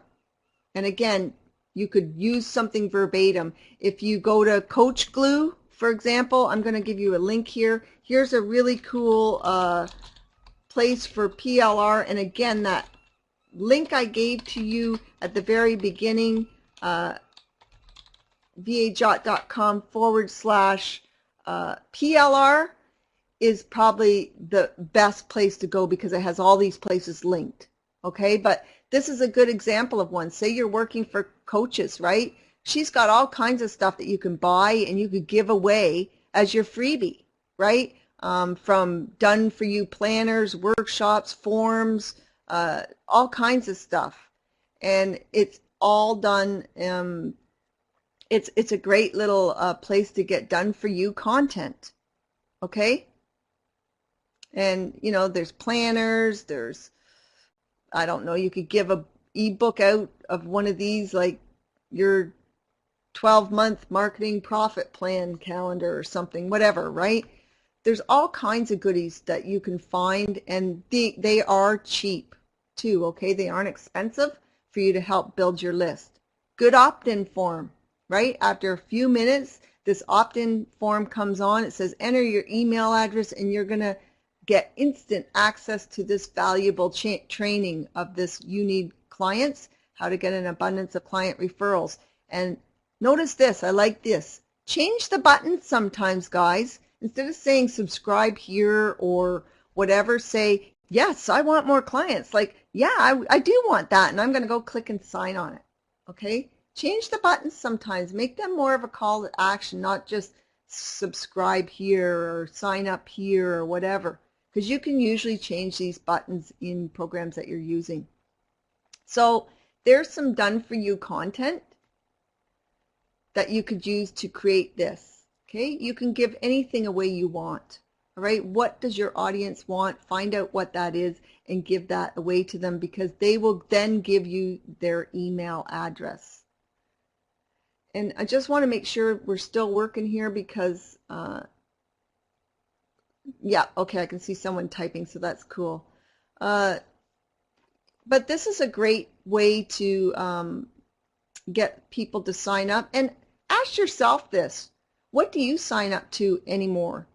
And again, you could use something verbatim. If you go to Coach Glue, for example, I'm going to give you a link here. Here's a really cool place for PLR. And again, that link I gave to you at the very beginning, vajot.com/PLR is probably the best place to go because it has all these places linked. Okay, but this is a good example of one. Say you're working for coaches, right? She's got all kinds of stuff that you can buy and you could give away as your freebie, right? From done for you planners, workshops, forms, all kinds of stuff. And it's all done. It's a great little place to get done for you content. Okay? And, there's planners, there's, I don't know, you could give a ebook out of one of these, like your 12-month marketing profit plan calendar or something, whatever, right? There's all kinds of goodies that you can find, and they are cheap too, okay? They aren't expensive for you to help build your list. Good opt-in form, right? After a few minutes, this opt-in form comes on. It says enter your email address, and you're going to get instant access to this valuable training of this You Need Clients, how to get an abundance of client referrals. And notice this, I like this. Change the button sometimes, guys. Instead of saying subscribe here or whatever, say, yes, I want more clients. Like, yeah, I do want that, and I'm going to go click and sign on it. Okay? Change the buttons sometimes. Make them more of a call to action, not just subscribe here or sign up here or whatever, because you can usually change these buttons in programs that you're using. So there's some done-for-you content that you could use to create this. Okay, you can give anything away you want. All right, what does your audience want? Find out what that is and give that away to them, because they will then give you their email address. And I just want to make sure we're still working here because, yeah, okay, I can see someone typing, so that's cool. But this is a great way to get people to sign up. And ask yourself this. What do you sign up to anymore?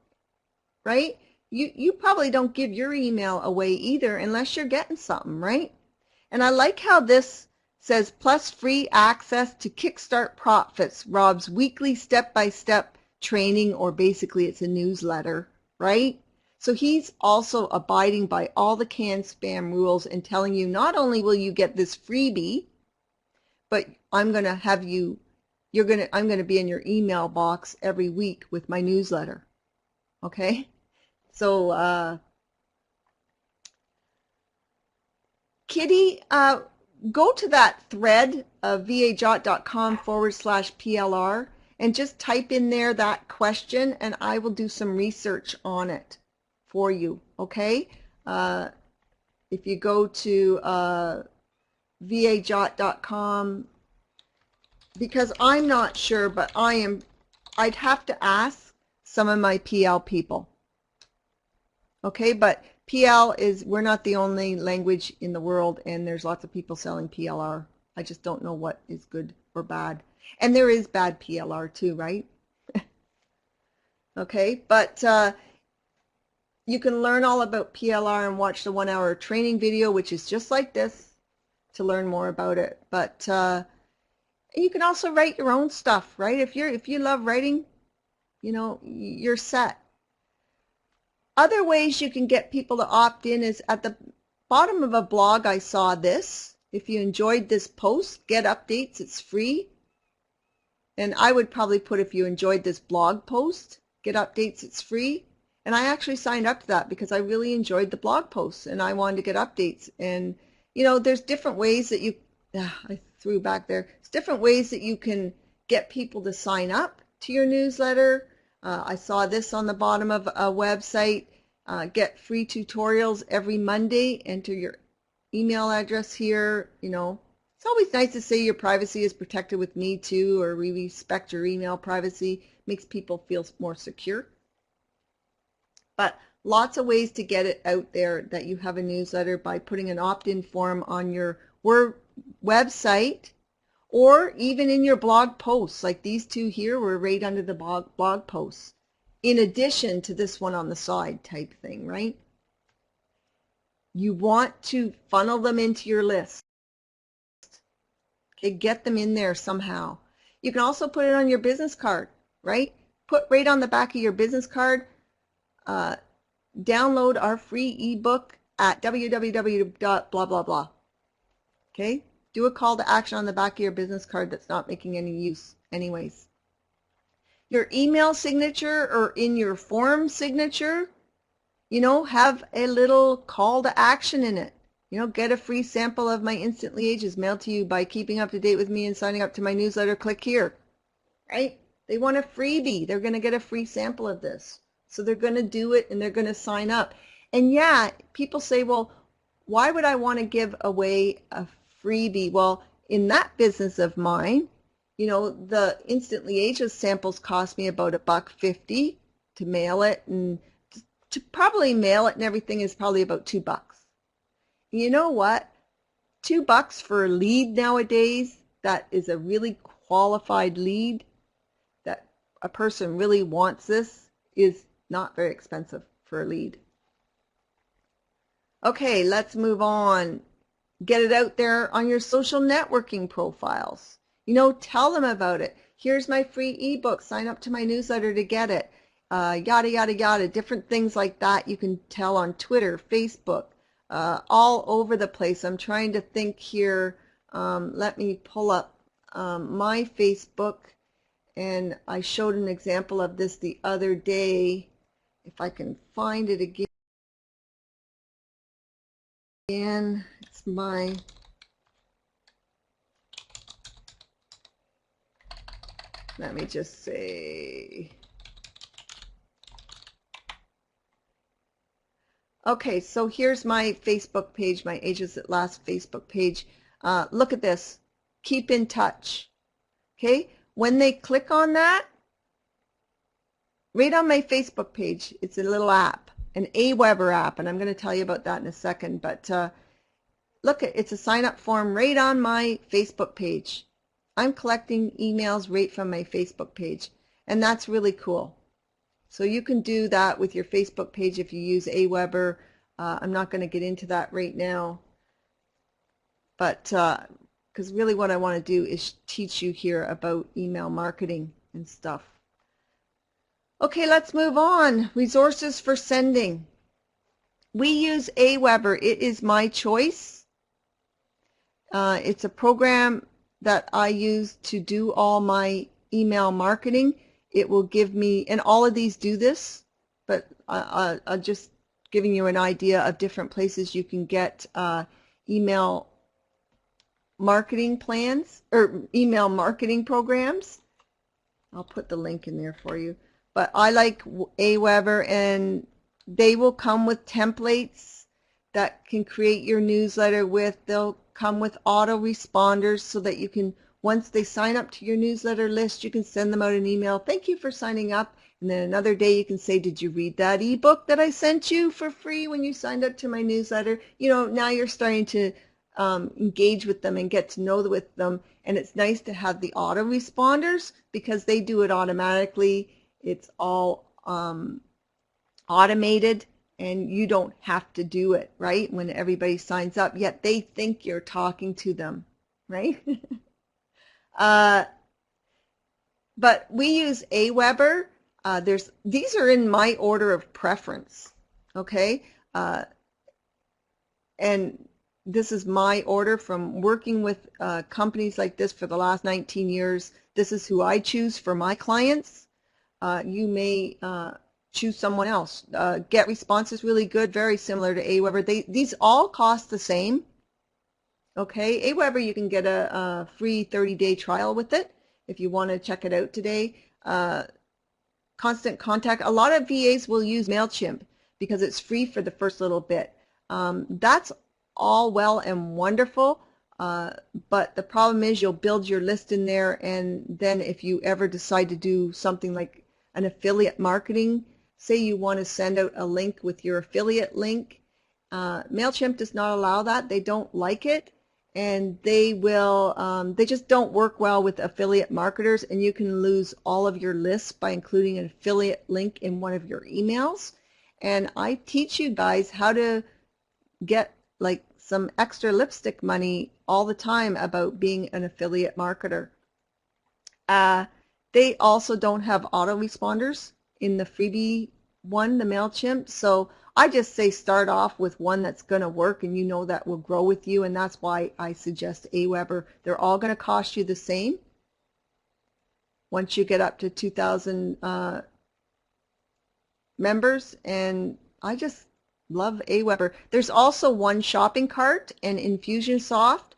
Right? You probably don't give your email away either unless you're getting something, right? And I like how this says plus free access to Kickstart Profits, Rob's weekly step-by-step training, or basically it's a newsletter, right? So he's also abiding by all the canned spam rules and telling you not only will you get this freebie, but I'm going to have you, I'm going to be in your email box every week with my newsletter. Okay? So, Kitty, go to that thread of vajot.com/PLR and just type in there that question, and I will do some research on it for you, okay? If you go to vajot.com, because I'm not sure, but I'd have to ask some of my PL people. Okay, but PL we're not the only language in the world, and there's lots of people selling PLR. I just don't know what is good or bad. And there is bad PLR too, right? Okay, but you can learn all about PLR and watch the 1-hour training video, which is just like this, to learn more about it. But you can also write your own stuff, right? If you love writing, you know, you're set. Other ways you can get people to opt in is at the bottom of a blog. I saw this. If you enjoyed this post, get updates. It's free. And I would probably put, if you enjoyed this blog post, get updates. It's free. And I actually signed up to that because I really enjoyed the blog posts and I wanted to get updates. And, you know, there's different ways that you, I threw back there. It's different ways that you can get people to sign up to your newsletter. I saw this on the bottom of a website. Get free tutorials every Monday. Enter your email address here. You know, it's always nice to say your privacy is protected with me too, or we respect your email privacy. Makes people feel more secure. But lots of ways to get it out there that you have a newsletter by putting an opt-in form on your website, or even in your blog posts, like these two here were right under the blog posts, in addition to this one on the side type thing, right? You want to funnel them into your list. Okay, get them in there somehow. You can also put it on your business card, right? Put right on the back of your business card, download our free ebook at www.blah blah blah. Okay? Do a call to action on the back of your business card that's not making any use anyways. Your email signature or in your form signature, you know, have a little call to action in it. You know, get a free sample of my Instantly Ages mailed to you by keeping up to date with me and signing up to my newsletter. Click here, right? They want a freebie. They're going to get a free sample of this. So they're going to do it and they're going to sign up. And yeah, people say, well, why would I want to give away a freebie? Well, in that business of mine, you know, the Instantly Ages samples cost me about $1.50 to mail it, and to probably mail it and everything is probably about $2. You know what? $2 for a lead nowadays, that is a really qualified lead, that a person really wants this, is not very expensive for a lead. Okay, let's move on. Get it out there on your social networking profiles. You know, tell them about it. Here's my free ebook. Sign up to my newsletter to get it. Yada, yada, yada. Different things like that you can tell on Twitter, Facebook, all over the place. I'm trying to think here. Let me pull up my Facebook. And I showed an example of this the other day. If I can find it again. It's my... Let me just say, okay, so here's my Facebook page, my Ages at Last Facebook page. Look at this, keep in touch. Okay, when they click on that, right on my Facebook page, it's a little app, an Aweber app, and I'm going to tell you about that in a second, but look, it's a sign up form right on my Facebook page. I'm collecting emails right from my Facebook page, and that's really cool. So you can do that with your Facebook page if you use Aweber. I'm not going to get into that right now, but because really what I want to do is teach you here about email marketing and stuff. Okay, let's move on. Resources for sending. We use Aweber. It is my choice. It's a program that I use to do all my email marketing. It will give me, and all of these do this, but I'm just giving you an idea of different places you can get email marketing plans or email marketing programs. I'll put the link in there for you. But I like Aweber, and they will come with templates that can create your newsletter with. They'll come with autoresponders so that you can, once they sign up to your newsletter list, you can send them out an email. Thank you for signing up. And then another day you can say, did you read that ebook that I sent you for free when you signed up to my newsletter? You know, now you're starting to engage with them and get to know with them. And it's nice to have the autoresponders because they do it automatically. It's all automated, and you don't have to do it, right? When everybody signs up, yet they think you're talking to them, right? But we use Aweber. These are in my order of preference, okay? And this is my order from working with companies like this for the last 19 years. This is who I choose for my clients. You may choose someone else. GetResponse is really good, very similar to Aweber. These all cost the same. Okay, Aweber, you can get a free 30-day trial with it if you want to check it out today. Constant Contact, a lot of VAs will use MailChimp because it's free for the first little bit. That's all well and wonderful, but the problem is you'll build your list in there, and then if you ever decide to do something like an affiliate marketing, say you want to send out a link with your affiliate link, MailChimp does not allow that. They don't like it, and they just don't work well with affiliate marketers, and you can lose all of your lists by including an affiliate link in one of your emails. And I teach you guys how to get like some extra lipstick money all the time about being an affiliate marketer. They also don't have autoresponders in the freebie one, the MailChimp, so I just say start off with one that's going to work and you know that will grow with you, and that's why I suggest Aweber. They're all going to cost you the same once you get up to 2,000 members, and I just love Aweber. There's also One Shopping Cart and Infusionsoft,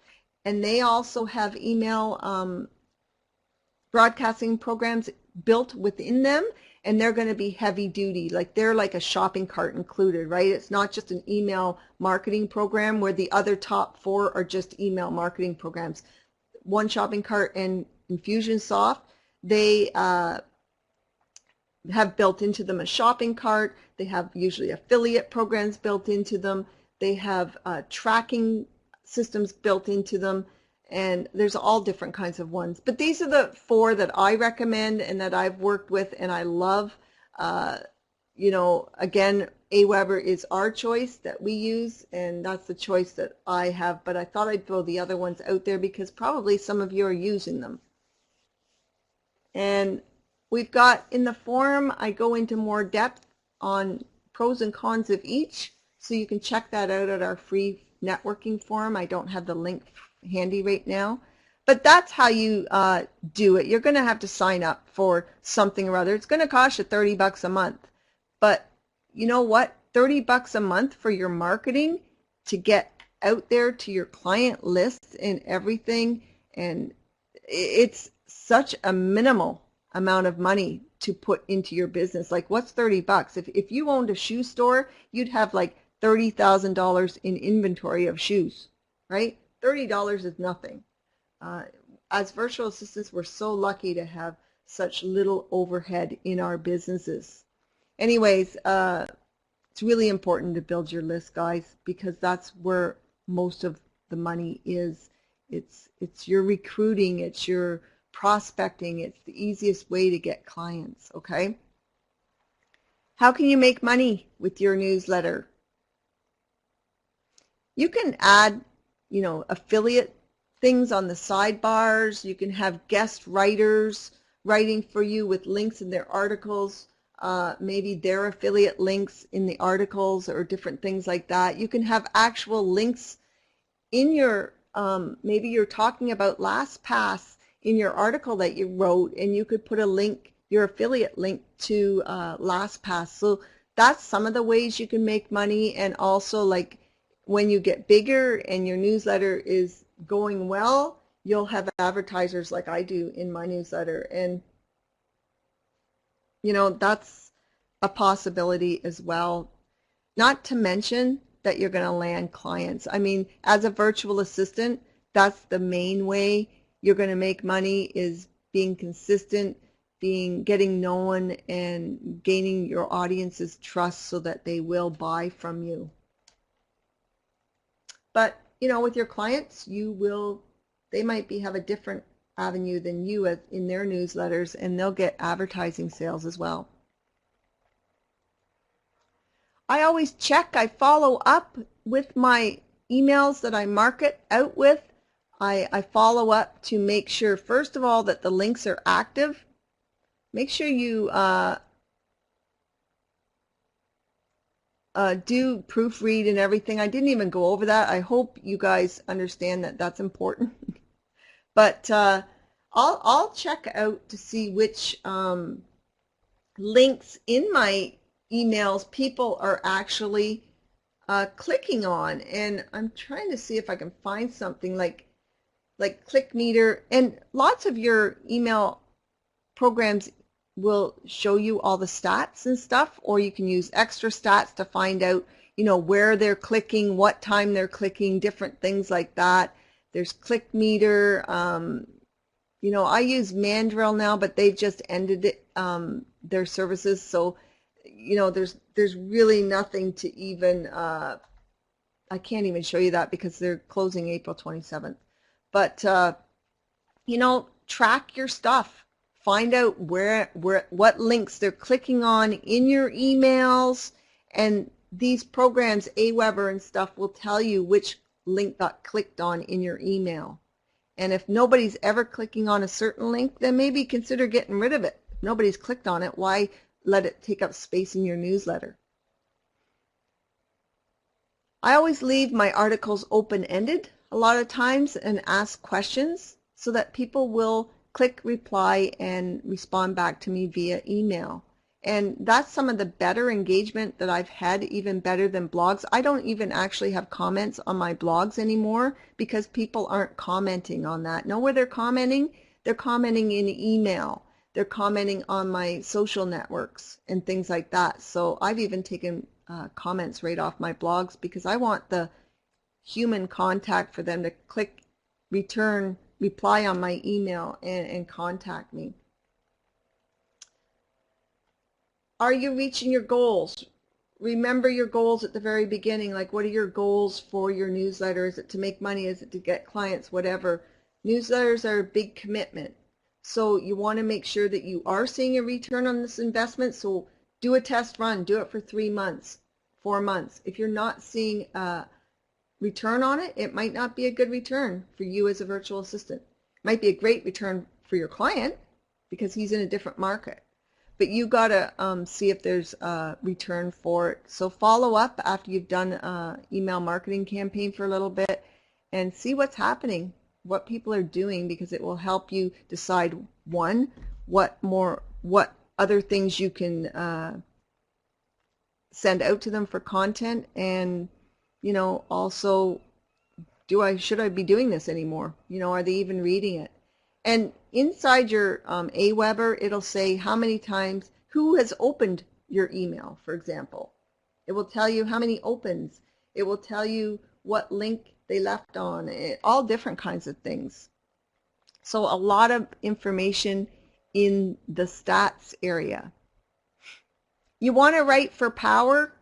and they also have email broadcasting programs built within them, and they're going to be heavy duty, like they're like a shopping cart included, right? It's not just an email marketing program where the other top four are just email marketing programs. One Shopping Cart and Infusionsoft, they have built into them a shopping cart. They have usually affiliate programs built into them. They have tracking systems built into them, and there's all different kinds of ones. But these are the four that I recommend and that I've worked with and I love. You know, again, Aweber is our choice that we use, and that's the choice that I have. But I thought I'd throw the other ones out there because probably some of you are using them. And we've got in the forum, I go into more depth on pros and cons of each, so you can check that out at our free networking forum. I don't have the link handy right now, but that's how you do it. You're going to have to sign up for something or other. It's going to cost you 30 bucks a month, but you know what? 30 bucks a month for your marketing to get out there to your client list and everything, and it's such a minimal amount of money to put into your business. Like, what's 30 bucks? If you owned a shoe store, you'd have like $30,000 in inventory of shoes, right? $30 is nothing. As virtual assistants, we're so lucky to have such little overhead in our businesses. Anyways, it's really important to build your list, guys, because that's where most of the money is. It's your recruiting, it's your prospecting, it's the easiest way to get clients, okay? How can you make money with your newsletter? You can add, affiliate things on the sidebars. You can have guest writers writing for you with links in their articles, maybe their affiliate links in the articles or different things like that. You can have actual links in your, maybe you're talking about LastPass in your article that you wrote, and you could put a link, your affiliate link to LastPass. So that's some of the ways you can make money. And also, like, when you get bigger and your newsletter is going well, you'll have advertisers like I do in my newsletter. And, that's a possibility as well. Not to mention that you're going to land clients. I mean, as a virtual assistant, that's the main way you're going to make money, is being consistent, getting known, and gaining your audience's trust so that they will buy from you. But, with your clients, they might have a different avenue than you in their newsletters, and they'll get advertising sales as well. I always check, I follow up with my emails that I market out with. I follow up to make sure, first of all, that the links are active. Make sure you do proofread and everything. I didn't even go over that. I hope you guys understand that that's important. But I'll check out to see which links in my emails people are actually clicking on. And I'm trying to see if I can find something like click meter, and lots of your email programs will show you all the stats and stuff, or you can use extra stats to find out, where they're clicking, what time they're clicking, different things like that. There's click meter. I use Mandrill now, but they've just ended it, their services. So, there's really nothing to even, I can't even show you that because they're closing April 27th. But, track your stuff. Find out what links they're clicking on in your emails, and these programs, Aweber and stuff, will tell you which link got clicked on in your email. And if nobody's ever clicking on a certain link, then maybe consider getting rid of it. If nobody's clicked on it, why let it take up space in your newsletter? I always leave my articles open-ended a lot of times and ask questions so that people will click reply and respond back to me via email. And that's some of the better engagement that I've had, even better than blogs. I don't even actually have comments on my blogs anymore because people aren't commenting on that. Know where they're commenting? They're commenting in email. They're commenting on my social networks and things like that. So I've even taken comments right off my blogs because I want the human contact for them to click reply on my email and contact me. Are you reaching your goals? Remember your goals at the very beginning. Like, what are your goals for your newsletter? Is it to make money? Is it to get clients? Whatever. Newsletters are a big commitment. So you want to make sure that you are seeing a return on this investment. So do a test run. Do it for 3 months, 4 months. If you're not seeing a return on it, it might not be a good return for you as a virtual assistant. It might be a great return for your client because he's in a different market. But you got to see if there's a return for it. So follow up after you've done an email marketing campaign for a little bit and see what's happening, what people are doing, because it will help you decide, one, what other things you can send out to them for content, and also, should I be doing this anymore? Are they even reading it? And inside your Aweber, it'll say how many times, who has opened your email, for example. It will tell you how many opens. It will tell you what link they left on, all different kinds of things. So a lot of information in the stats area. You want to write for power?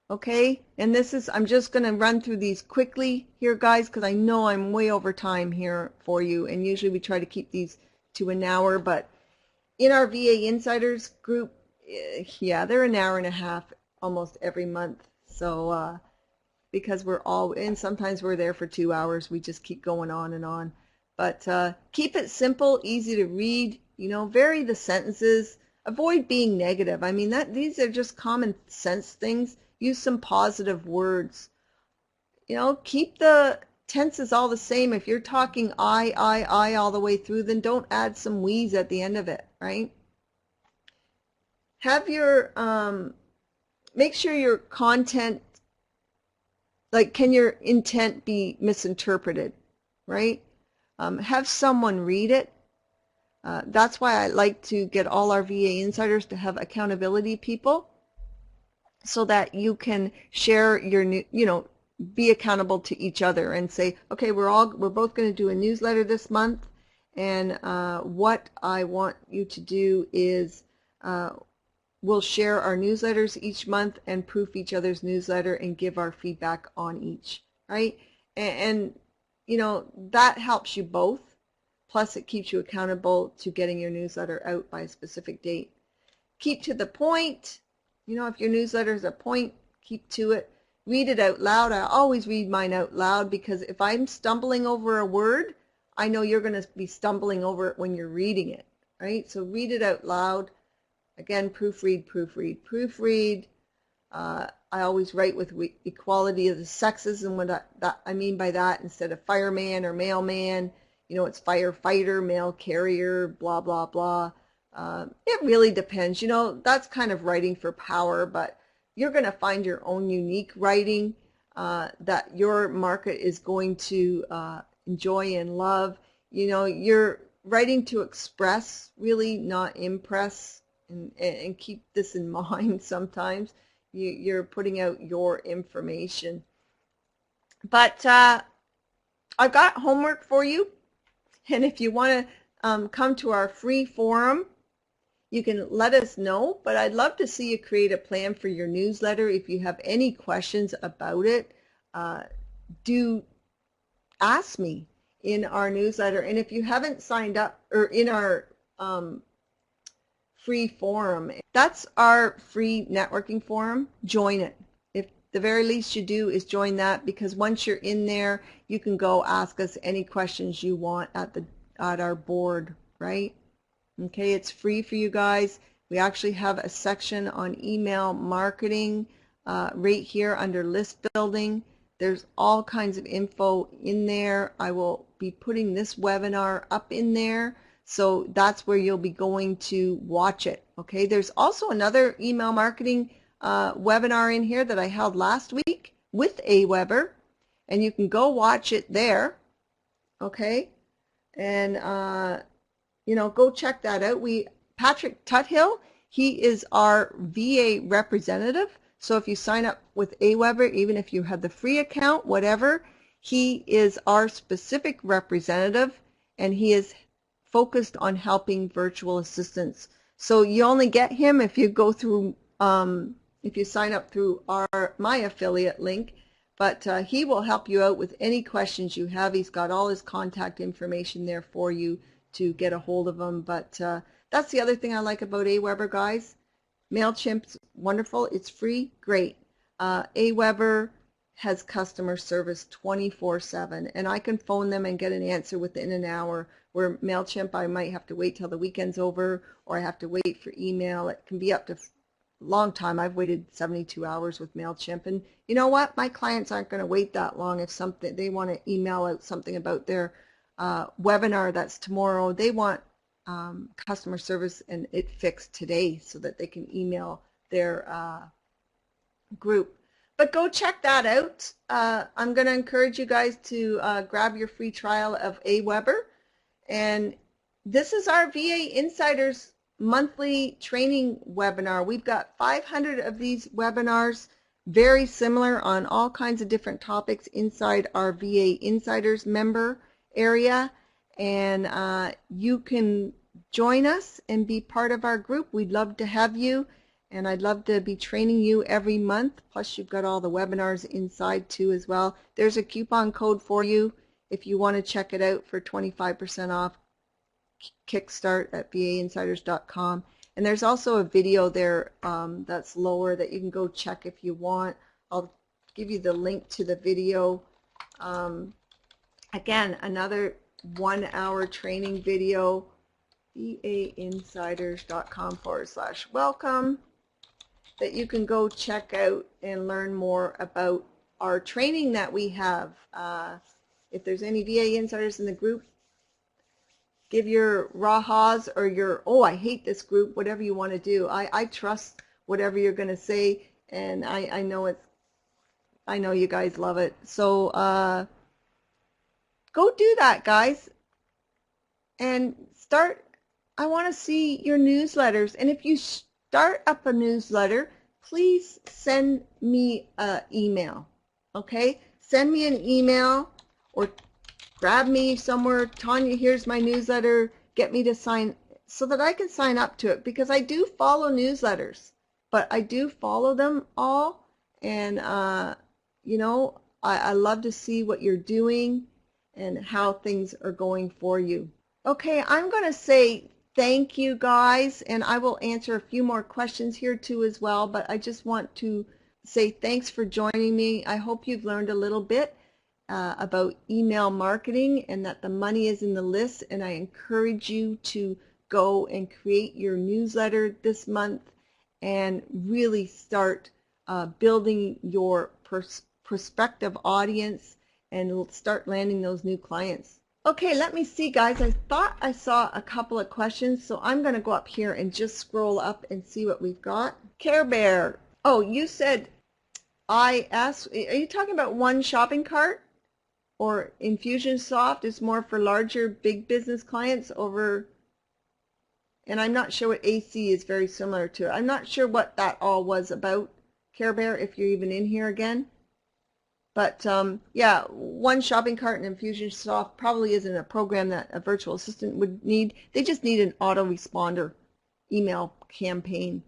Okay, and this is, I'm just going to run through these quickly here, guys, because I know I'm way over time here for you, and usually we try to keep these to an hour, but in our VA Insiders group, yeah, they're an hour and a half almost every month. So because we're all, and sometimes we're there for 2 hours, we just keep going on and on. But keep it simple, easy to read, you know, vary the sentences, avoid being negative. I mean, these are just common sense things. Use some positive words. You know, keep the tenses all the same. If you're talking I all the way through, then don't add some we's at the end of it, right? Have your, make sure your content, like, can your intent be misinterpreted, right? Have someone read it. That's why I like to get all our VA Insiders to have accountability people, so that you can share your new, you know, be accountable to each other and say, okay, we're both going to do a newsletter this month, and what I want you to do is we'll share our newsletters each month and proof each other's newsletter and give our feedback on each, right? And you know, that helps you both. Plus it keeps you accountable to getting your newsletter out by a specific date. Keep to the point. You know, if your newsletter is a point, keep to it. Read it out loud. I always read mine out loud, because if I'm stumbling over a word, I know you're going to be stumbling over it when you're reading it, right? So read it out loud. Again, proofread, proofread, proofread. I always write with equality of the sexes, and what I mean by that, instead of fireman or mailman, you know, it's firefighter, mail carrier, blah, blah, blah. It really depends. You know, that's kind of writing for power, but you're going to find your own unique writing that your market is going to enjoy and love. You know, you're writing to express, really, not impress. And keep this in mind sometimes. You're putting out your information. But I've got homework for you. And if you want to come to our free forum, you can let us know. But I'd love to see you create a plan for your newsletter. If you have any questions about it, do ask me in our newsletter. And if you haven't signed up, or in our free forum, that's our free networking forum, join it. If the very least you do is join that, because once you're in there, you can go ask us any questions you want at our board, right? Okay, it's free for you guys. We actually have a section on email marketing right here under list building. There's all kinds of info in there. I will be putting this webinar up in there, so that's where you'll be going to watch it. Okay, there's also another email marketing webinar in here that I held last week with AWeber, and you can go watch it there. Okay, and you know, go check that out. Patrick Tuthill, he is our VA representative. So if you sign up with AWeber, even if you have the free account, whatever, he is our specific representative, and he is focused on helping virtual assistants. So you only get him if you go through, if you sign up through my affiliate link. But he will help you out with any questions you have. He's got all his contact information there for you to get a hold of him. But that's the other thing I like about AWeber, guys. MailChimp's wonderful. It's free. Great. AWeber has customer service 24/7, and I can phone them and get an answer within an hour, where MailChimp I might have to wait till the weekend's over, or I have to wait for email. It can be up to a long time. I've waited 72 hours with MailChimp, and you know what? My clients aren't going to wait that long. If something, they want to email out something about their webinar that's tomorrow, they want customer service and it fixed today, so that they can email their group. But go check that out. I'm going to encourage you guys to grab your free trial of AWeber. And this is our VA Insiders monthly training webinar. We've got 500 of these webinars, very similar on all kinds of different topics inside our VA Insiders member area. And you can join us and be part of our group. We'd love to have you. And I'd love to be training you every month. Plus you've got all the webinars inside too as well. There's a coupon code for you if you want to check it out for 25% off Kickstart at vainsiders.com. And there's also a video there that's lower that you can go check if you want. I'll give you the link to the video. Again, another 1-hour training video, vainsiders.com/welcome, that you can go check out and learn more about our training that we have. If there's any VA insiders in the group, give your rahas or your, oh, I hate this group, whatever you want to do. I trust whatever you're going to say, and I know you guys love it. So go do that, guys, and start. I want to see your newsletters, and if you start up a newsletter, please send me an email, okay? Send me an email or grab me somewhere. Tanya, here's my newsletter. Get me to sign so that I can sign up to it, because I do follow newsletters, but I do follow them all, and you know, I love to see what you're doing and how things are going for you. Okay, I'm going to say thank you, guys, and I will answer a few more questions here too as well, but I just want to say thanks for joining me. I hope you've learned a little bit about email marketing and that the money is in the list, and I encourage you to go and create your newsletter this month and really start building your prospective audience and start landing those new clients. Okay, let me see, guys. I thought I saw a couple of questions, so I'm going to go up here and just scroll up and see what we've got. Care Bear. Oh, you said IS. Are you talking about one shopping cart? Or Infusionsoft is more for larger, big business clients over, and I'm not sure what AC is very similar to. I'm not sure what that all was about, Care Bear, if you're even in here again. But yeah, one shopping cart and Infusionsoft probably isn't a program that a virtual assistant would need. They just need an autoresponder email campaign.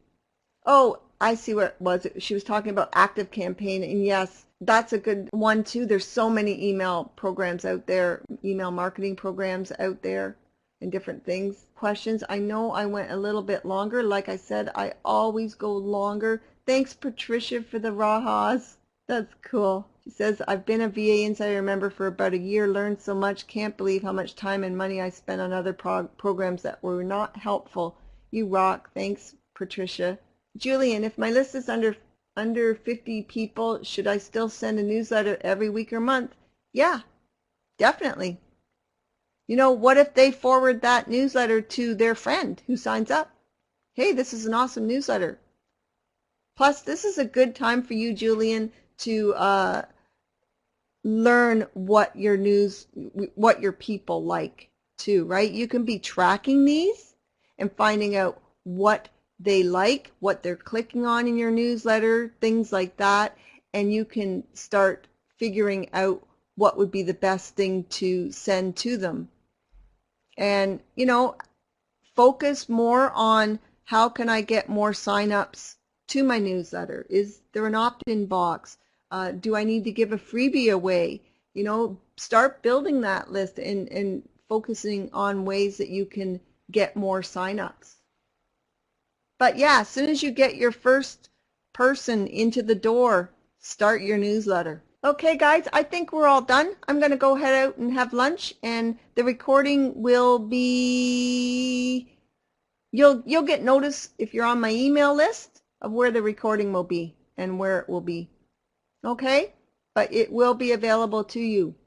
Oh, I see what it was. She was talking about Active Campaign, and yes, that's a good one too. There's so many email programs out there, email marketing programs out there, and different things. Questions? I know I went a little bit longer. Like I said, I always go longer. Thanks, Patricia, for the rahas. That's cool. She says, I've been a VA Insider member for about a year, learned so much, can't believe how much time and money I spent on other programs that were not helpful. You rock. Thanks, Patricia. Julian, if my list is under 50 people, should I still send a newsletter every week or month? Yeah, definitely. You know, what if they forward that newsletter to their friend who signs up? Hey, this is an awesome newsletter. Plus, this is a good time for you, Julian, to learn what your people like too, right? You can be tracking these and finding out what they like, what they're clicking on in your newsletter, things like that, and you can start figuring out what would be the best thing to send to them. And, you know, focus more on how can I get more sign-ups to my newsletter? Is there an opt-in box? Do I need to give a freebie away? You know, start building that list and focusing on ways that you can get more sign-ups. But yeah, as soon as you get your first person into the door, start your newsletter. Okay, guys, I think we're all done. I'm going to go head out and have lunch, and the recording will be, you'll get notice if you're on my email list of where the recording will be and where it will be. Okay? But it will be available to you.